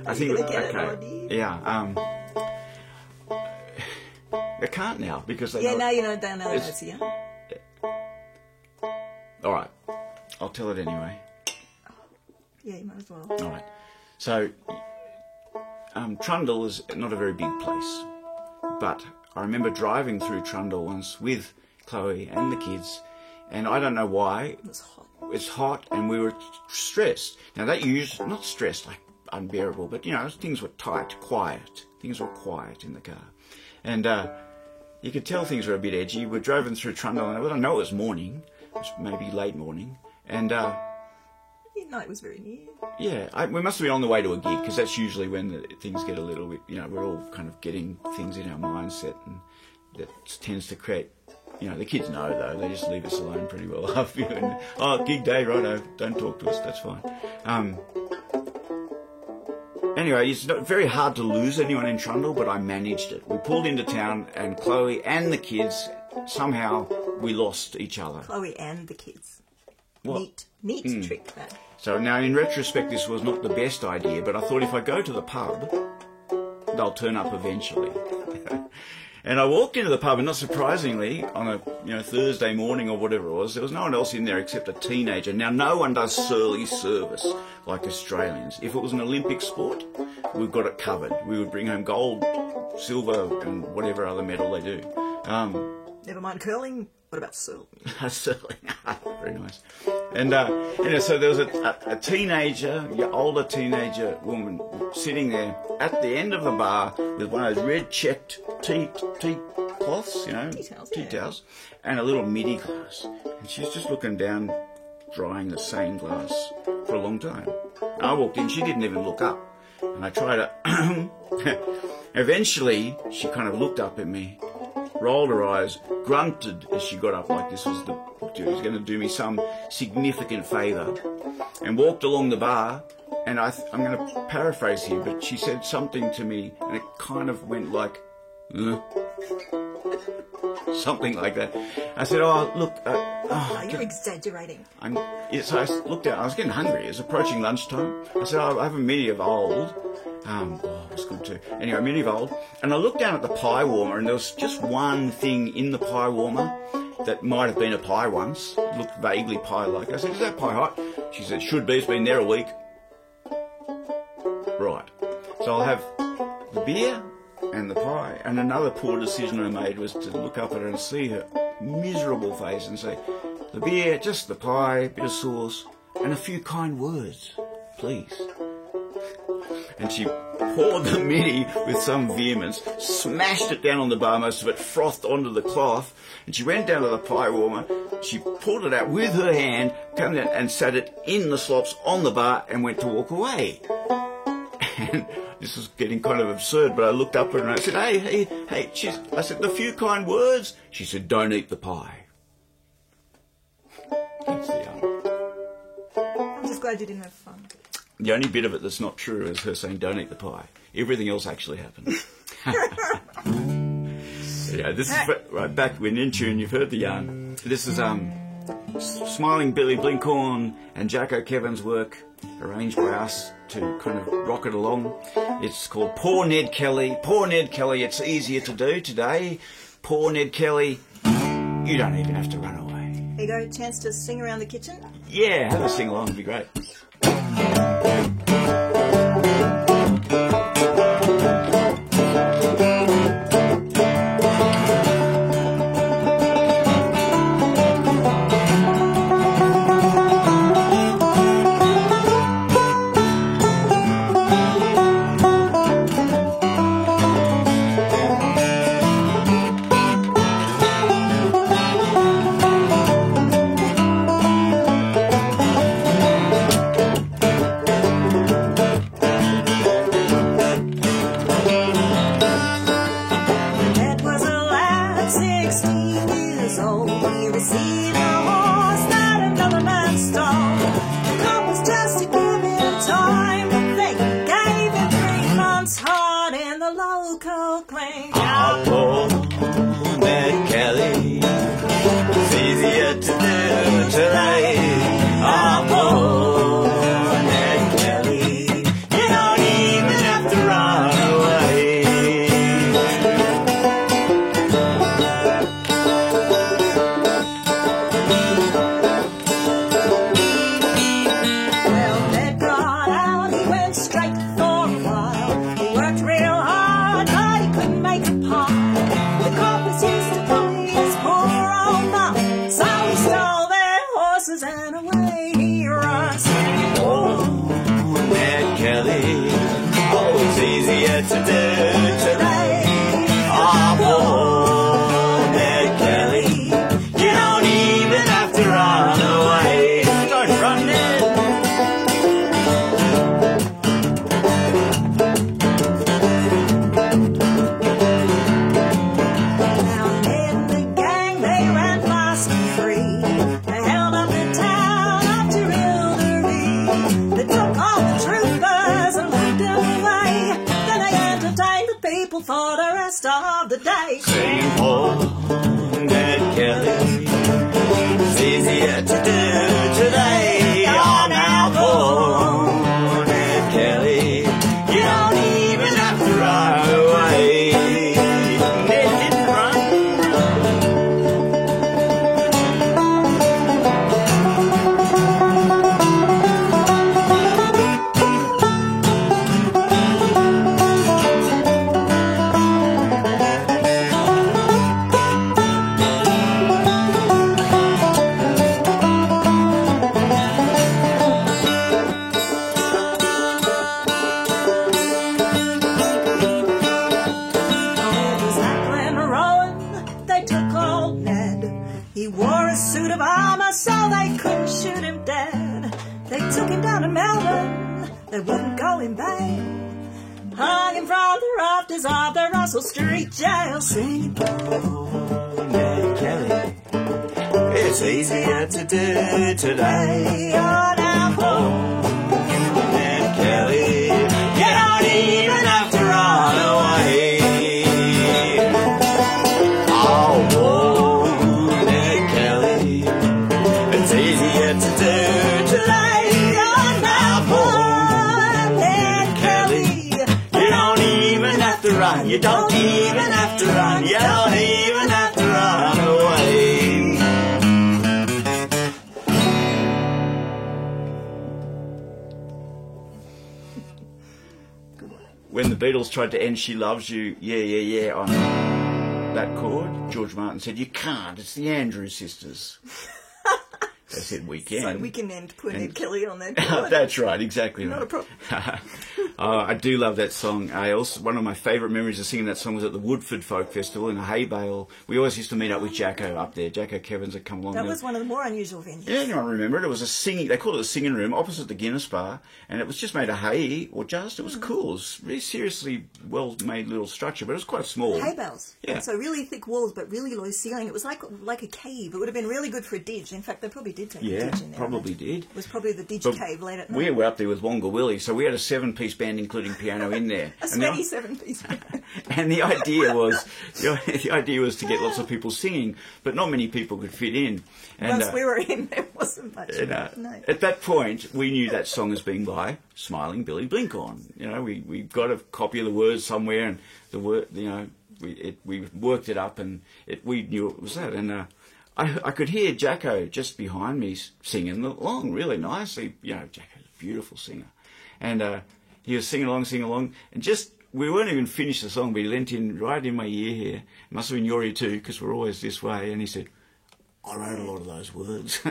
I think okay. Yeah. I can't now because they now you know it's here. All right, I'll tell it anyway. Yeah, you might as well. All right. So, Trundle is not a very big place, but I remember driving through Trundle once with Chloe and the kids, and I don't know why. It was hot. It's hot, and we were stressed. Now not stressed like unbearable, but things were tight, quiet. Things were quiet in the car. And you could tell things were a bit edgy. We're driving through Trundle, and I know it was morning. It was maybe late morning. And night was very near. Yeah, we must have been on the way to a gig, because that's usually when things get a little bit, we're all kind of getting things in our mindset, and that tends to create, the kids know, though. They just leave us alone pretty well after you. And, gig day, righto, don't talk to us, that's fine. Anyway, it's not very hard to lose anyone in Trundle, but I managed it. We pulled into town, and Chloe and the kids, somehow we lost each other. Chloe and the kids. What? Neat trick, that. So now, in retrospect, this was not the best idea, but I thought if I go to the pub, they'll turn up eventually. And I walked into the pub, and not surprisingly, on a Thursday morning or whatever it was, there was no one else in there except a teenager. Now, no one does surly service like Australians. If it was an Olympic sport, we've got it covered. We would bring home gold, silver, and whatever other medal they do. Never mind curling. What about surling? Surly. Very nice. And, so there was a teenager, older teenager woman sitting there at the end of the bar with one of those red checked tea cloths, tea towels, and a little midi glass. And she's just looking down, drying the same glass for a long time. I walked in, she didn't even look up. And I tried to... Eventually, she kind of looked up at me, rolled her eyes, grunted as she got up like this was going to do me some significant favour, and walked along the bar. And I'm going to paraphrase here, but she said something to me, and it kind of went like, something like that. I said, "Oh, look." You're exaggerating. So I looked out. I was getting hungry. It was approaching lunchtime. I said, "I have a mini of old." It was good too. Anyway, mini of old. And I looked down at the pie warmer, and there was just one thing in the pie warmer that might have been a pie once. It looked vaguely pie-like. I said, "Is that pie hot?" She said, "Should be. It's been there a week." Right. So I'll have the beer and the pie. And another poor decision I made was to look up at her and see her miserable face and say, "The beer, just the pie, a bit of sauce, and a few kind words, please." And she poured the mini with some vehemence, smashed it down on the bar, most of it frothed onto the cloth, and she went down to the pie warmer, she pulled it out with her hand, came down and sat it in the slops on the bar and went to walk away. And this was getting kind of absurd, but I looked up at her and I said, hey, I said, "The few kind words." She said, "Don't eat the pie." That's the I'm just glad you didn't have fun. The only bit of it that's not true is her saying, "Don't eat the pie." Everything else actually happened. Yeah, this is right back when in tune. You've heard the yarn. This is Smiling Billy Blinkhorn and Jack O'Kevin's work, arranged by us to kind of rock it along. It's called Poor Ned Kelly. Poor Ned Kelly. It's easier to do today. Poor Ned Kelly. You don't even have to run away. There you go, chance to sing around the kitchen. Yeah, have a sing along. It'd be great. came down to Melbourne, they wouldn't go in vain. Hung in front of the rafters of the Russell Street jail, singing, "Oh, Ned Kelly, it's easier to do today on our home, Ned Kelly. You don't even have to run away. Oh, whoa, Ned Kelly, it's easier to do today on our home, Ned Kelly. You don't even have to run. You don't even have to run. You don't even have to run away." When the Beatles tried to end She Loves You, yeah, yeah, yeah, on that chord, George Martin said, "You can't, it's the Andrews sisters." They said, "We can." So we can end poor Ned Kelly on that chord. That's right, exactly Not right. a problem. I do love that song. One of my favourite memories of singing that song was at the Woodford Folk Festival in a hay bale. We always used to meet up with Jacko up there. Jacko Kevins had come along. That there. was one of the more unusual venues. Yeah, anyone remember it? It was a singing, they called it a singing room opposite the Guinness Bar, and it was just made of hay, or just, it was cool. It was really seriously well-made little structure, but it was quite small. Hay bales. Yeah. So really thick walls, but really low ceiling. It was like a cave. It would have been really good for a didge. In fact, they probably did take a Yeah, didge in there. probably did. It was probably the didge But cave late at night. We were up there with Wonga Willie, so we had a 7-piece band including piano in there. A And the- sweaty 7-piece. And the idea was to get lots of people singing, but not many people could fit in. And, Once we were in, there wasn't much. No. At that point, we knew that song as being by Smiling Billy Blinkhorn. You know, we got a copy of the words somewhere, and the word, you know, we worked it up, and we knew it was that. And I could hear Jacko just behind me singing along really nicely. You know, Jacko's a beautiful singer, and he was singing along, and just. We weren't even finished the song, but he leant in right in my ear here. It must have been your ear too, because we're always this way. And he said, "I wrote a lot of those words."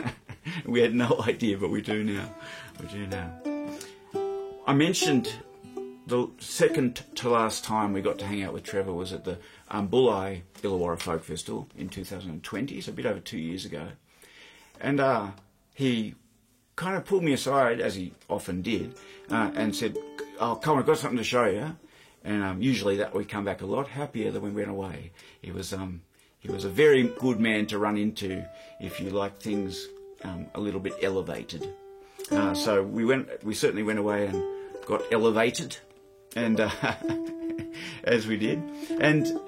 We had no idea, but we do now. We do now. I mentioned the second to last time we got to hang out with Trevor was at the Bulli Illawarra Folk Festival in 2020, so a bit over 2 years ago. And he kind of pulled me aside, as he often did, and said, "Oh, come on, I've got something to show you." And usually that we come back a lot happier than when we went away. He was a very good man to run into if you like things a little bit elevated. So we certainly went away and got elevated, and as we did. And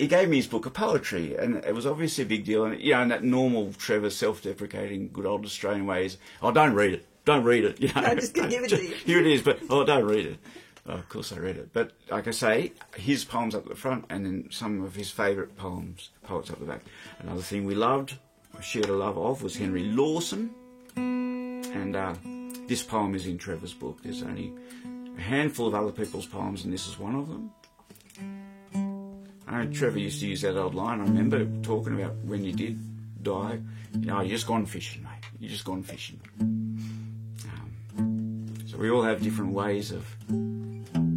he gave me his book of poetry, and it was obviously a big deal. And in that normal Trevor self-deprecating, good old Australian ways, "Oh, don't read it. Don't read it." You know, I'm just going to give it to you. Here it is, but don't read it. Oh, of course I read it. But like I say, his poems up the front, and then some of his favourite poets up the back. Another thing we loved, or shared a love of, was Henry Lawson. And this poem is in Trevor's book. There's only a handful of other people's poems, and this is one of them. I know Trevor used to use that old line. I remember talking about when you did die. You know, "You're just gone fishing, mate. You're just gone fishing." So we all have different ways of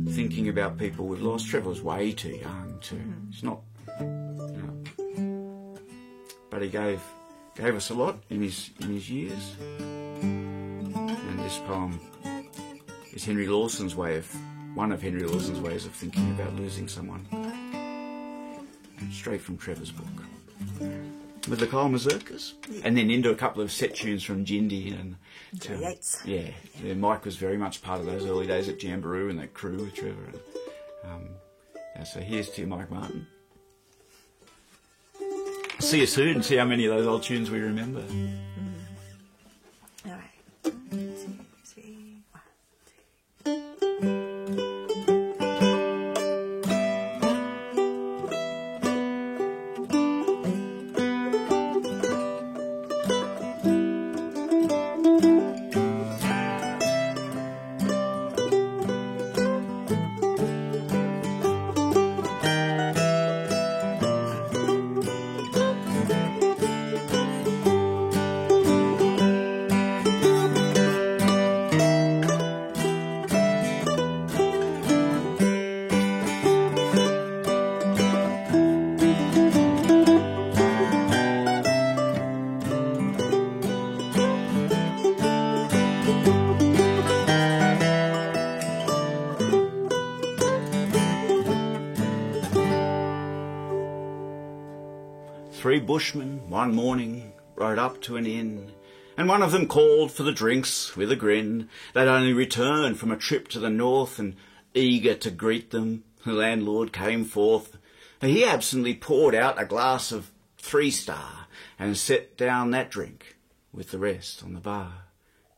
thinking about people we've lost. Trevor was way too young to. It's not, you know, but he gave us a lot in his years. And this poem is one of Henry Lawson's ways of thinking about losing someone. Straight from Trevor's book. With the Kyle Mazurkas, and then into a couple of set tunes from Jindy and Yates. Yeah, Mike was very much part of those early days at Jamboree and that crew with Trevor. So here's to Mike Martin. See you soon and see how many of those old tunes we remember. All right. 1, 2, 3, 1. 3 bushmen one morning rode up to an inn, and one of them called for the drinks with a grin. They'd only returned from a trip to the north, and eager to greet them, the landlord came forth. He absently poured out a glass of 3 Star and set down that drink with the rest on the bar.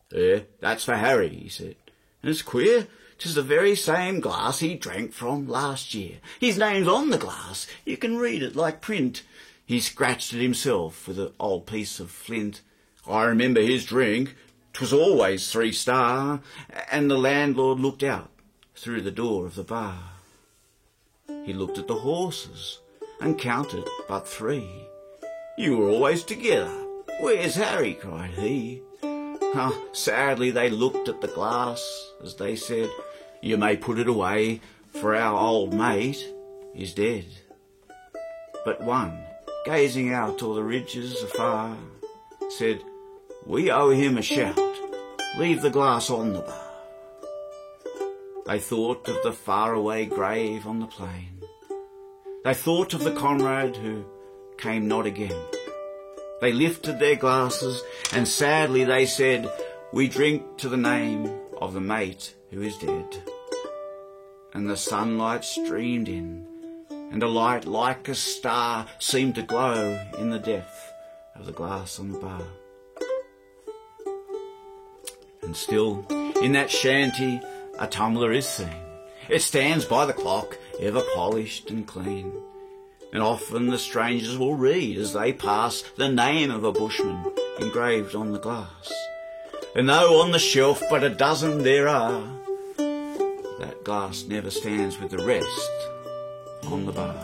That's for Harry, he said. And it's queer, 'tis the very same glass he drank from last year. His name's on the glass, you can read it like print. He scratched it himself with an old piece of flint. I remember his drink, 'twas always 3 Star, and the landlord looked out through the door of the bar. He looked at the horses and counted but 3. You were always together. Where's Harry? Cried he. Sadly they looked at the glass as they said, You may put it away, for our old mate is dead. But one, gazing out o'er the ridges afar, said, We owe him a shout, leave the glass on the bar. They thought of the faraway grave on the plain. They thought of the comrade who came not again. They lifted their glasses and sadly they said, We drink to the name of the mate who is dead. And the sunlight streamed in, and a light like a star seemed to glow in the depth of the glass on the bar. And still, in that shanty, a tumbler is seen. It stands by the clock, ever polished and clean. And often the strangers will read as they pass the name of a bushman engraved on the glass. And though on the shelf but a dozen there are, that glass never stands with the rest on the bar.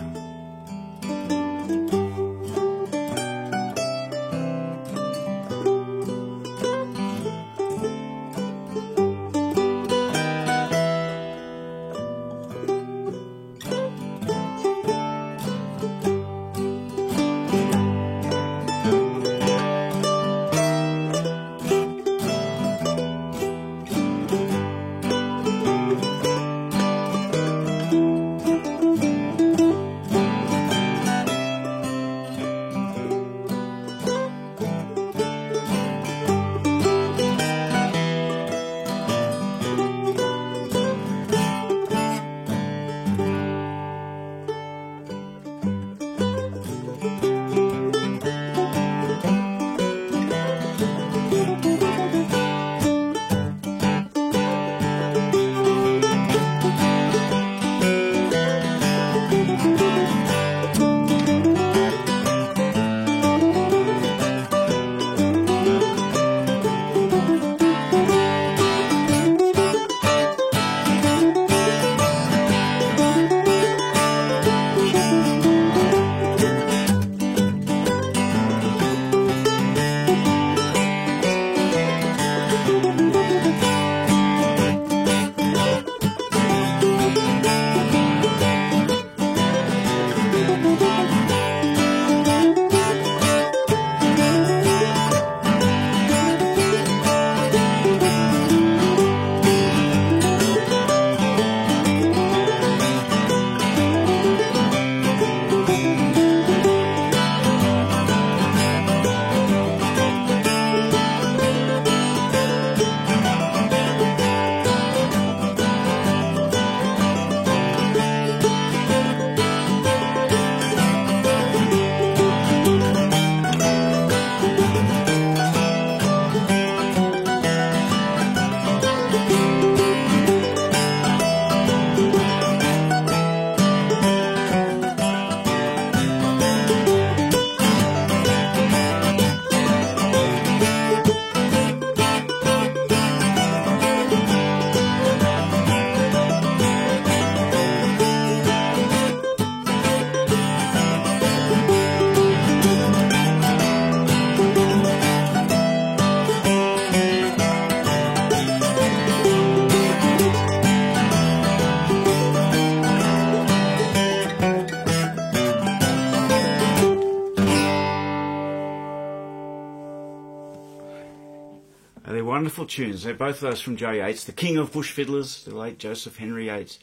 They're wonderful tunes. They're both of those from Joe Yates, the king of bush fiddlers, the late Joseph Henry Yates.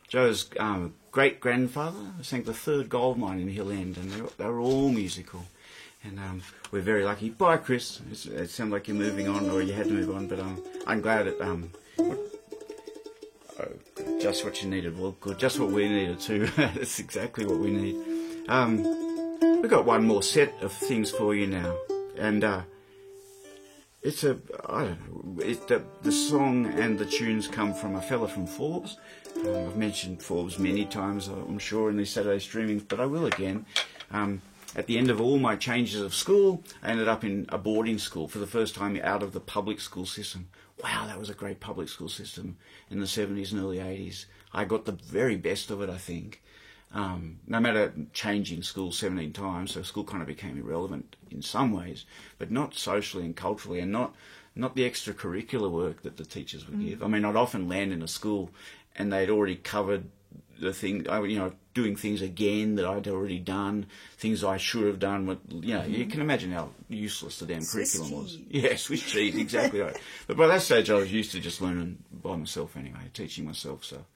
Joe's great-grandfather sank the third gold mine in Hill End, and they were all musical. And we're very lucky. Bye, Chris. It sounds like you're moving on, or you had to move on, but I'm glad that... just what you needed. Well, good. Just what we needed too. That's exactly what we need. We've got one more set of things for you now. And it's I don't know, the song and the tunes come from a fella from Forbes. I've mentioned Forbes many times, I'm sure, in these Saturday streamings, but I will again. At the end of all my changes of school, I ended up in a boarding school for the first time out of the public school system. Wow, that was a great public school system in the 70s and early 80s. I got the very best of it, I think. No matter changing school 17 times, so school kind of became irrelevant in some ways, but not socially and culturally, and not the extracurricular work that the teachers would give. I mean, I'd often land in a school and they'd already covered the thing, doing things again that I'd already done, things I should have done. You can imagine how useless the damn curriculum was. Yeah, Swiss cheese, exactly right. But by that stage, I was used to just learning by myself anyway, teaching myself. So,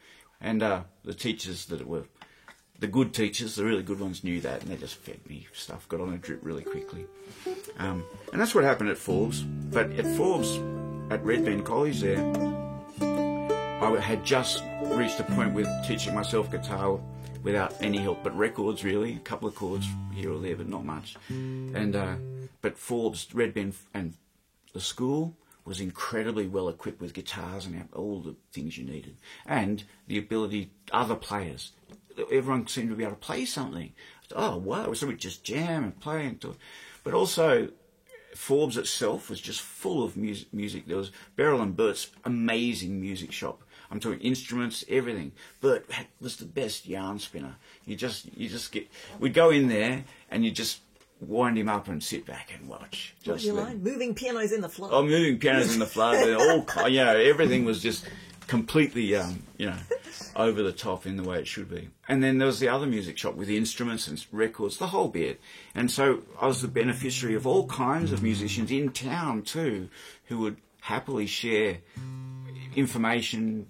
and the teachers that were the good teachers, the really good ones, knew that, and they just fed me stuff, got on a drip really quickly. And that's what happened at Forbes. But at Forbes, at Red Bend College there, I had just reached a point with teaching myself guitar without any help but records, really, a couple of chords here or there, but not much. And but Forbes, Red Bend, and the school was incredibly well equipped with guitars and all the things you needed, and the ability, other players. Everyone seemed to be able to play something. Oh wow! So we just jam and play and talk. But also, Forbes itself was just full of music. There was Beryl and Bert's amazing music shop. I'm talking instruments, everything. Bert was the best yarn spinner. You just get. We'd go in there and you just wind him up and sit back and watch. What's your line? Moving pianos in the flood. Oh, moving pianos in the flood. Everything was just completely, over the top in the way it should be. And then there was the other music shop with the instruments and records, the whole bit. And so I was the beneficiary of all kinds of musicians in town too, who would happily share information,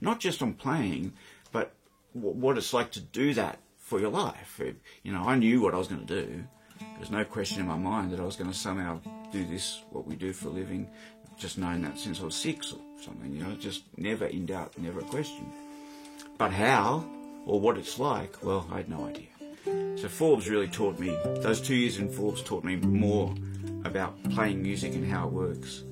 not just on playing, but what it's like to do that for your life. I knew what I was going to do. There's no question in my mind that I was going to somehow do this, what we do for a living, just known that since I was 6 or something, just never in doubt, never a question. But how, or what it's like, well, I had no idea. So Forbes really taught me, those 2 years in Forbes taught me more about playing music and how it works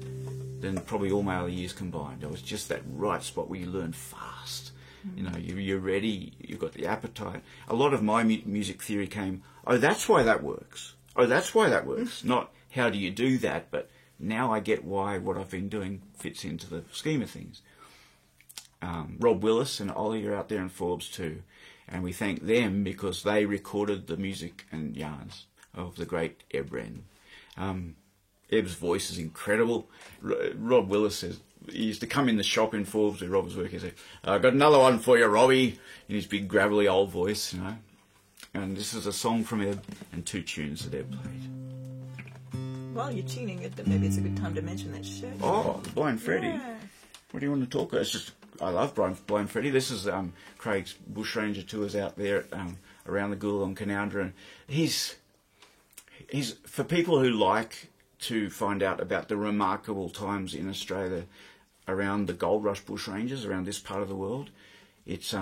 than probably all my other years combined. I was just that right spot where you learn fast. You're ready, you've got the appetite. A lot of my music theory came, oh, that's why that works. Oh, that's why that works. Not how do you do that, but now I get why what I've been doing fits into the scheme of things. Rob Willis and Ollie are out there in Forbes too, and we thank them because they recorded the music and yarns of the great Eb Wren. Eb's voice is incredible. Rob Willis says, he used to come in the shop in Forbes where Rob was working, he said, I've got another one for you, Robbie, in his big gravelly old voice, And this is a song from Eb and 2 tunes that Eb played. While you're tuning it, then maybe it's a good time to mention that show. Oh, Blind Freddy. Yeah. What do you want to talk about? I love Blind Freddy. This is Craig's Bushranger tours out there around the Goolong Canowindra, and he's for people who like to find out about the remarkable times in Australia around the Gold Rush Bushrangers around this part of the world. It's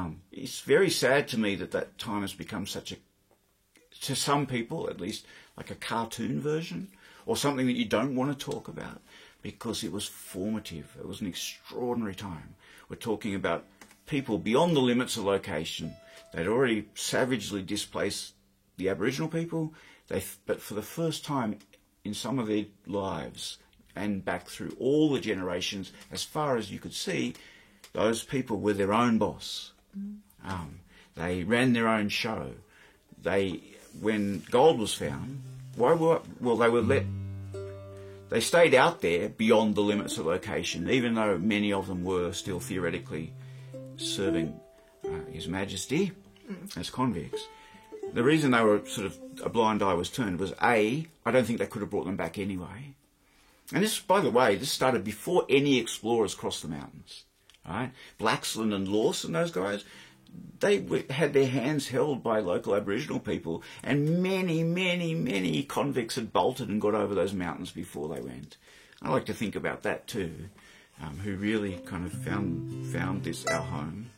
very sad to me that time has become to some people at least, like a cartoon version or something that you don't want to talk about, because it was formative. It was an extraordinary time. We're talking about people beyond the limits of location. They'd already savagely displaced the Aboriginal people, but for the first time in some of their lives and back through all the generations, as far as you could see, those people were their own boss. They ran their own show. When gold was found, they stayed out there beyond the limits of location, even though many of them were still theoretically serving His Majesty as convicts. The reason they were sort of a blind eye was turned was I don't think they could have brought them back anyway. And this, by the way, this started before any explorers crossed the mountains. Right? Blaxland and Lawson, those guys, had their hands held by local Aboriginal people, and many convicts had bolted and got over those mountains before they went. I like to think about that too, who really kind of found this our home.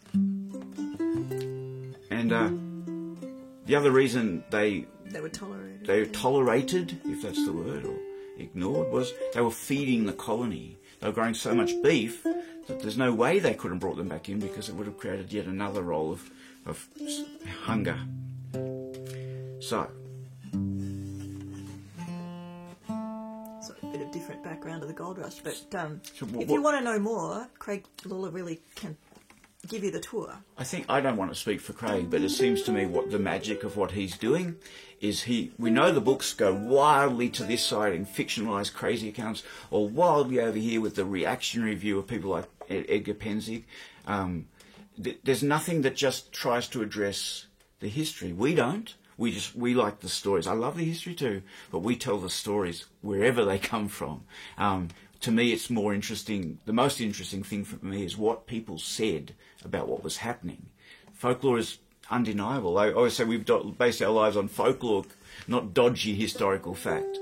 And the other reason they were tolerated, if that's the word, or ignored, was they were feeding the colony. They were growing so much beef that there's no way they could have brought them back in, because it would have created yet another role of hunger. So a bit of different background to the gold rush, but if you want to know more, Craig Lula really can give you the tour. I think, I don't want to speak for Craig, but it seems to me what the magic of what he's doing is we know the books go wildly to this side in fictionalised crazy accounts, or wildly over here with the reactionary view of people like Edgar Penzig. There's nothing that just tries to address the history. We don't. We like the stories. I love the history too, but we tell the stories wherever they come from. To me, it's more interesting. The most interesting thing for me is what people said about what was happening. Folklore is undeniable. I always say we've based our lives on folklore, not dodgy historical fact.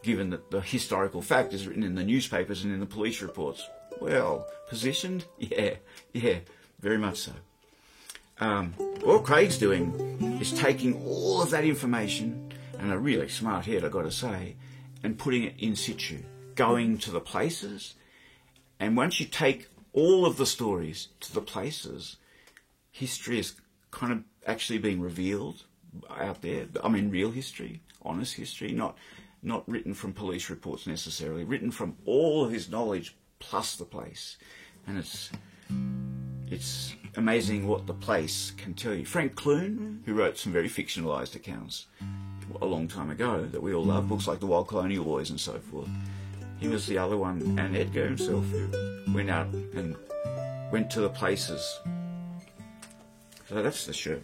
Given that the historical fact is written in the newspapers and in the police reports. Well, positioned? Yeah, very much so. What Craig's doing is taking all of that information, and a really smart head, I've got to say, and putting it in situ, going to the places. And once you take all of the stories to the places, history is kind of actually being revealed out there. I mean, real history, honest history, not written from police reports necessarily, written from all of his knowledge plus the place. And it's amazing what the place can tell you. Frank Clune, who wrote some very fictionalised accounts a long time ago that we all love, books like The Wild Colonial Boys and so forth, he was the other one, and Edgar himself, who went out and went to the places. So that's the shirt.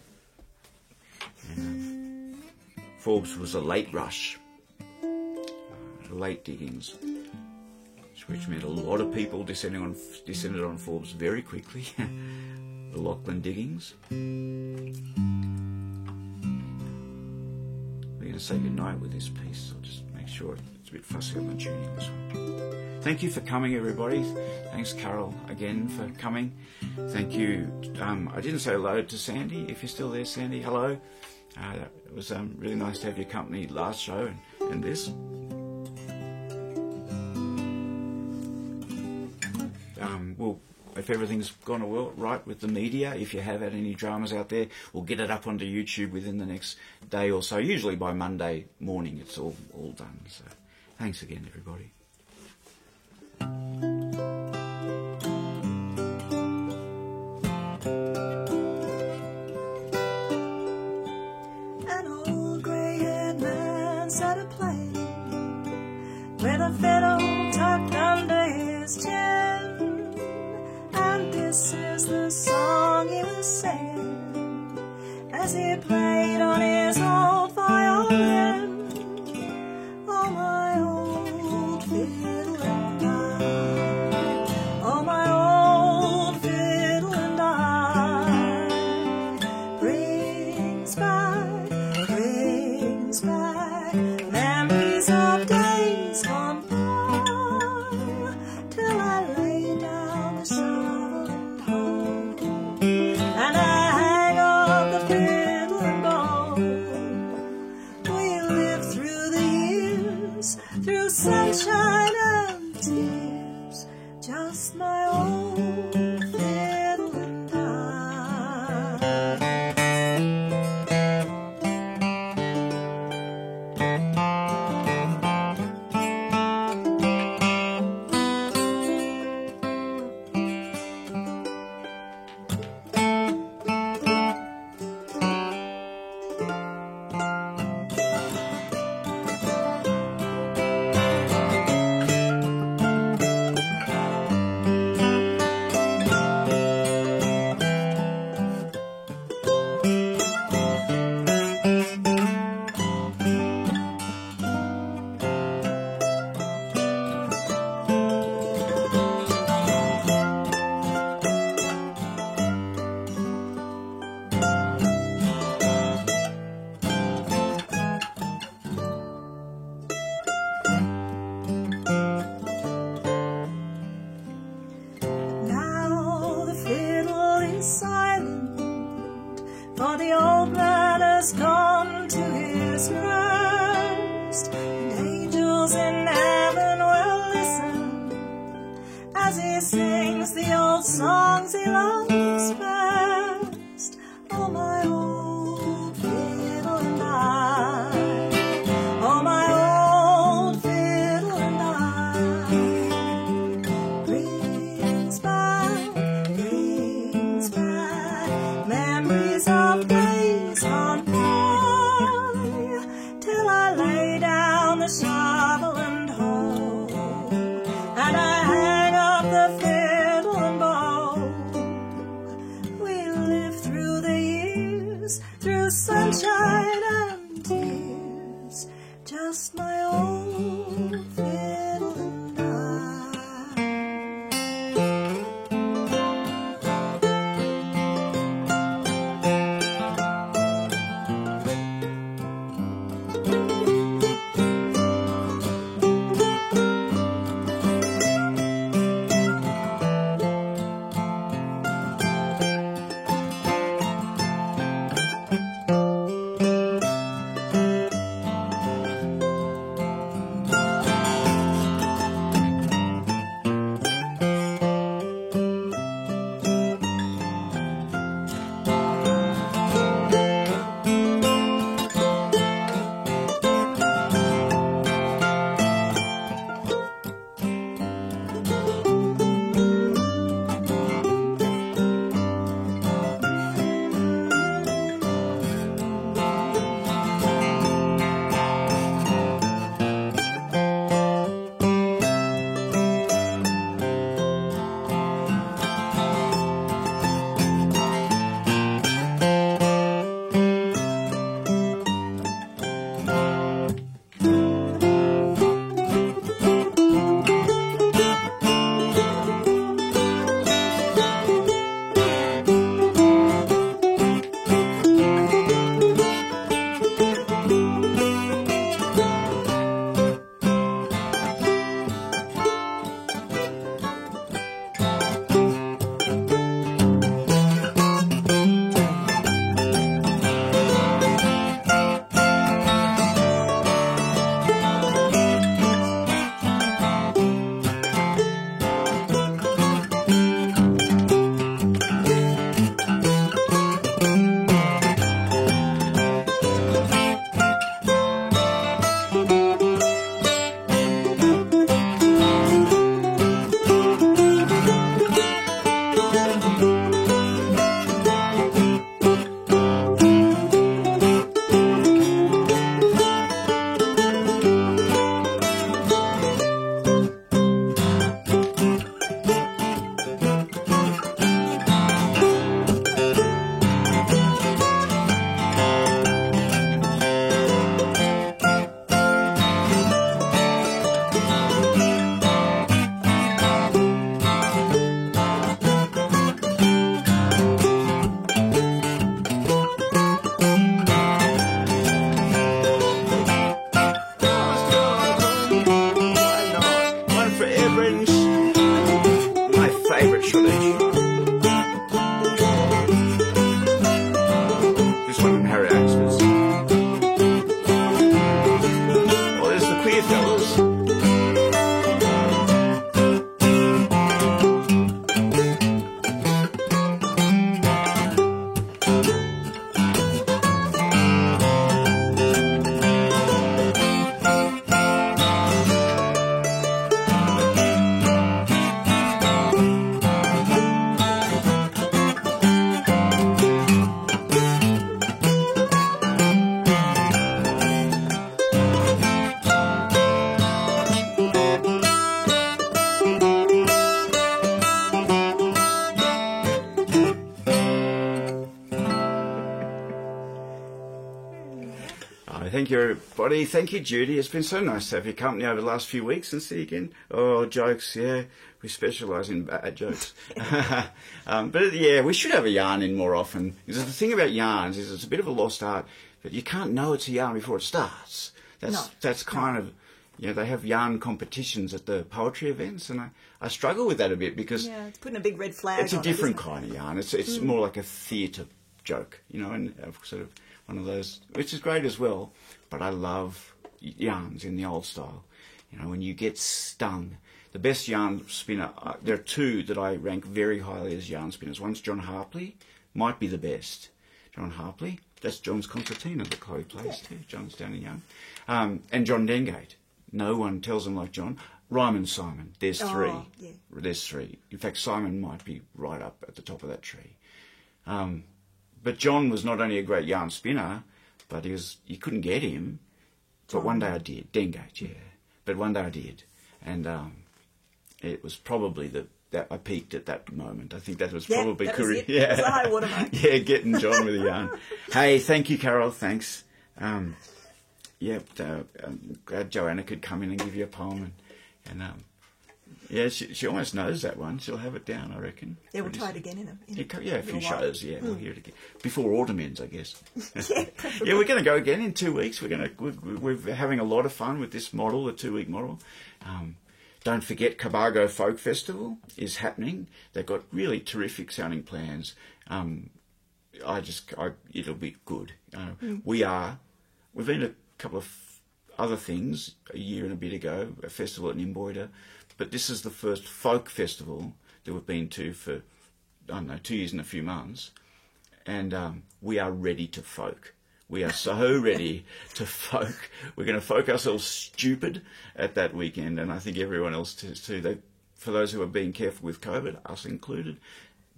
Forbes was a late rush, late diggings, which meant a lot of people descended on Forbes very quickly. The Lachlan diggings. We're going to say goodnight with this piece. I'll just make sure it's a bit fussy on the tuning this one. Thank you for coming, everybody. Thanks, Carol, again for coming. Thank you. I didn't say hello to Sandy. If you're still there, Sandy, hello. It was really nice to have your company last show and this. Well, if everything's gone well right with the media, if you have had any dramas out there, we'll get it up onto YouTube within the next day or so. Usually by Monday morning it's all done. So thanks again, everybody. An old grey-haired man sat a playing with a fiddle tucked under his chin. This is the song he was singing as he played on his old violin. Oh, my old fiddle and I, oh, my old fiddle and I, brings back memories of days gone by, till I lay down the sun. And I hang up the fiddle and bow. We live through the years, through sunshine and tears, just my old fiddle and I. angels in heaven will listen as he sings the old songs he loves best. Oh, my old fiddle and I. Oh, my old fiddle and I. Brings back memories of days gone by, till I lay down the shovel and hoe, and I hang up the fiddle and bow. We live through the years, through sunshine and tears, just my old fiddle and I. Thank you, everybody. Thank you, Judy. It's been so nice to have your company over the last few weeks and see you again. Oh, jokes, yeah. We specialise in bad jokes. But, yeah, we should have a yarn in more often. Because the thing about yarns is it's a bit of a lost art, but you can't know it's a yarn before it starts. That's kind of... You know, they have yarn competitions at the poetry events, and I struggle with that a bit because... Yeah, it's putting a big red flag on it. It's a different kind of yarn. It's more like a theatre joke, you know, and sort of one of those, which is great as well, but I love yarns in the old style. You know, when you get stung. The best yarn spinner, there are two that I rank very highly as yarn spinners. One's John Harpley, might be the best. John Harpley, that's John's concertina that Chloe plays too. John's down in Young. And John Dengate. No one tells them like John. Ryman Simon, there's three. Yeah. There's three. In fact, Simon might be right up at the top of that tree. But John was not only a great yarn spinner, but you couldn't get him. But one day I did. Dengate, yeah. But one day I did. And it was probably that I peaked at that moment. I think that was probably that was it. Yeah. It was a high watermark. Yeah, getting John with a yarn. Hey, thank you, Carol. Thanks. Glad Joanna could come in and give you a poem. Yeah, she almost knows that one. She'll have it down, I reckon. Yeah, we'll try it again in a a few shows. Yeah, we'll hear it again before autumn ends, I guess. Yeah, yeah, we're going to go again in 2 weeks. We're having a lot of fun with this model, the 2-week model. Don't forget, Cobargo Folk Festival is happening. They've got really terrific sounding plans. It'll be good. We've been to a couple of other things a year and a bit ago, a festival at Nimboida, but this is the first folk festival that we've been to for, 2 years and a few months, and we are ready to folk. We are so ready to folk. We're going to folk ourselves stupid at that weekend, and I think everyone else too. For those who are being careful with COVID, us included,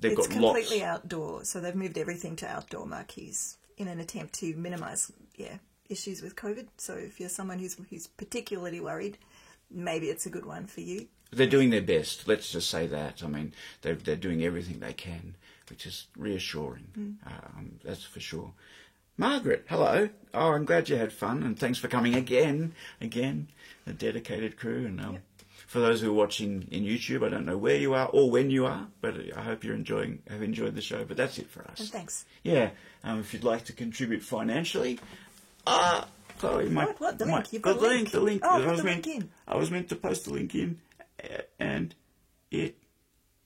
it's completely outdoor, so they've moved everything to outdoor marquees in an attempt to minimise issues with COVID. So if you're someone who's particularly worried, maybe it's a good one for you. They're doing their best. Let's just say that. I mean, they're doing everything they can, which is reassuring. That's for sure. Margaret, hello. Oh, I'm glad you had fun, and thanks for coming again, a dedicated crew. And for those who are watching in YouTube, I don't know where you are or when you are, but I hope have enjoyed the show. But that's it for us. And thanks. Yeah, if you'd like to contribute financially, Chloe, what? The link? You've got the link. The link. Oh, put the link in. I was meant to post the link in, and it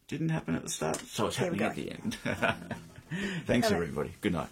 didn't happen at the start, so it's happening at the end. Thanks, everybody. Good night.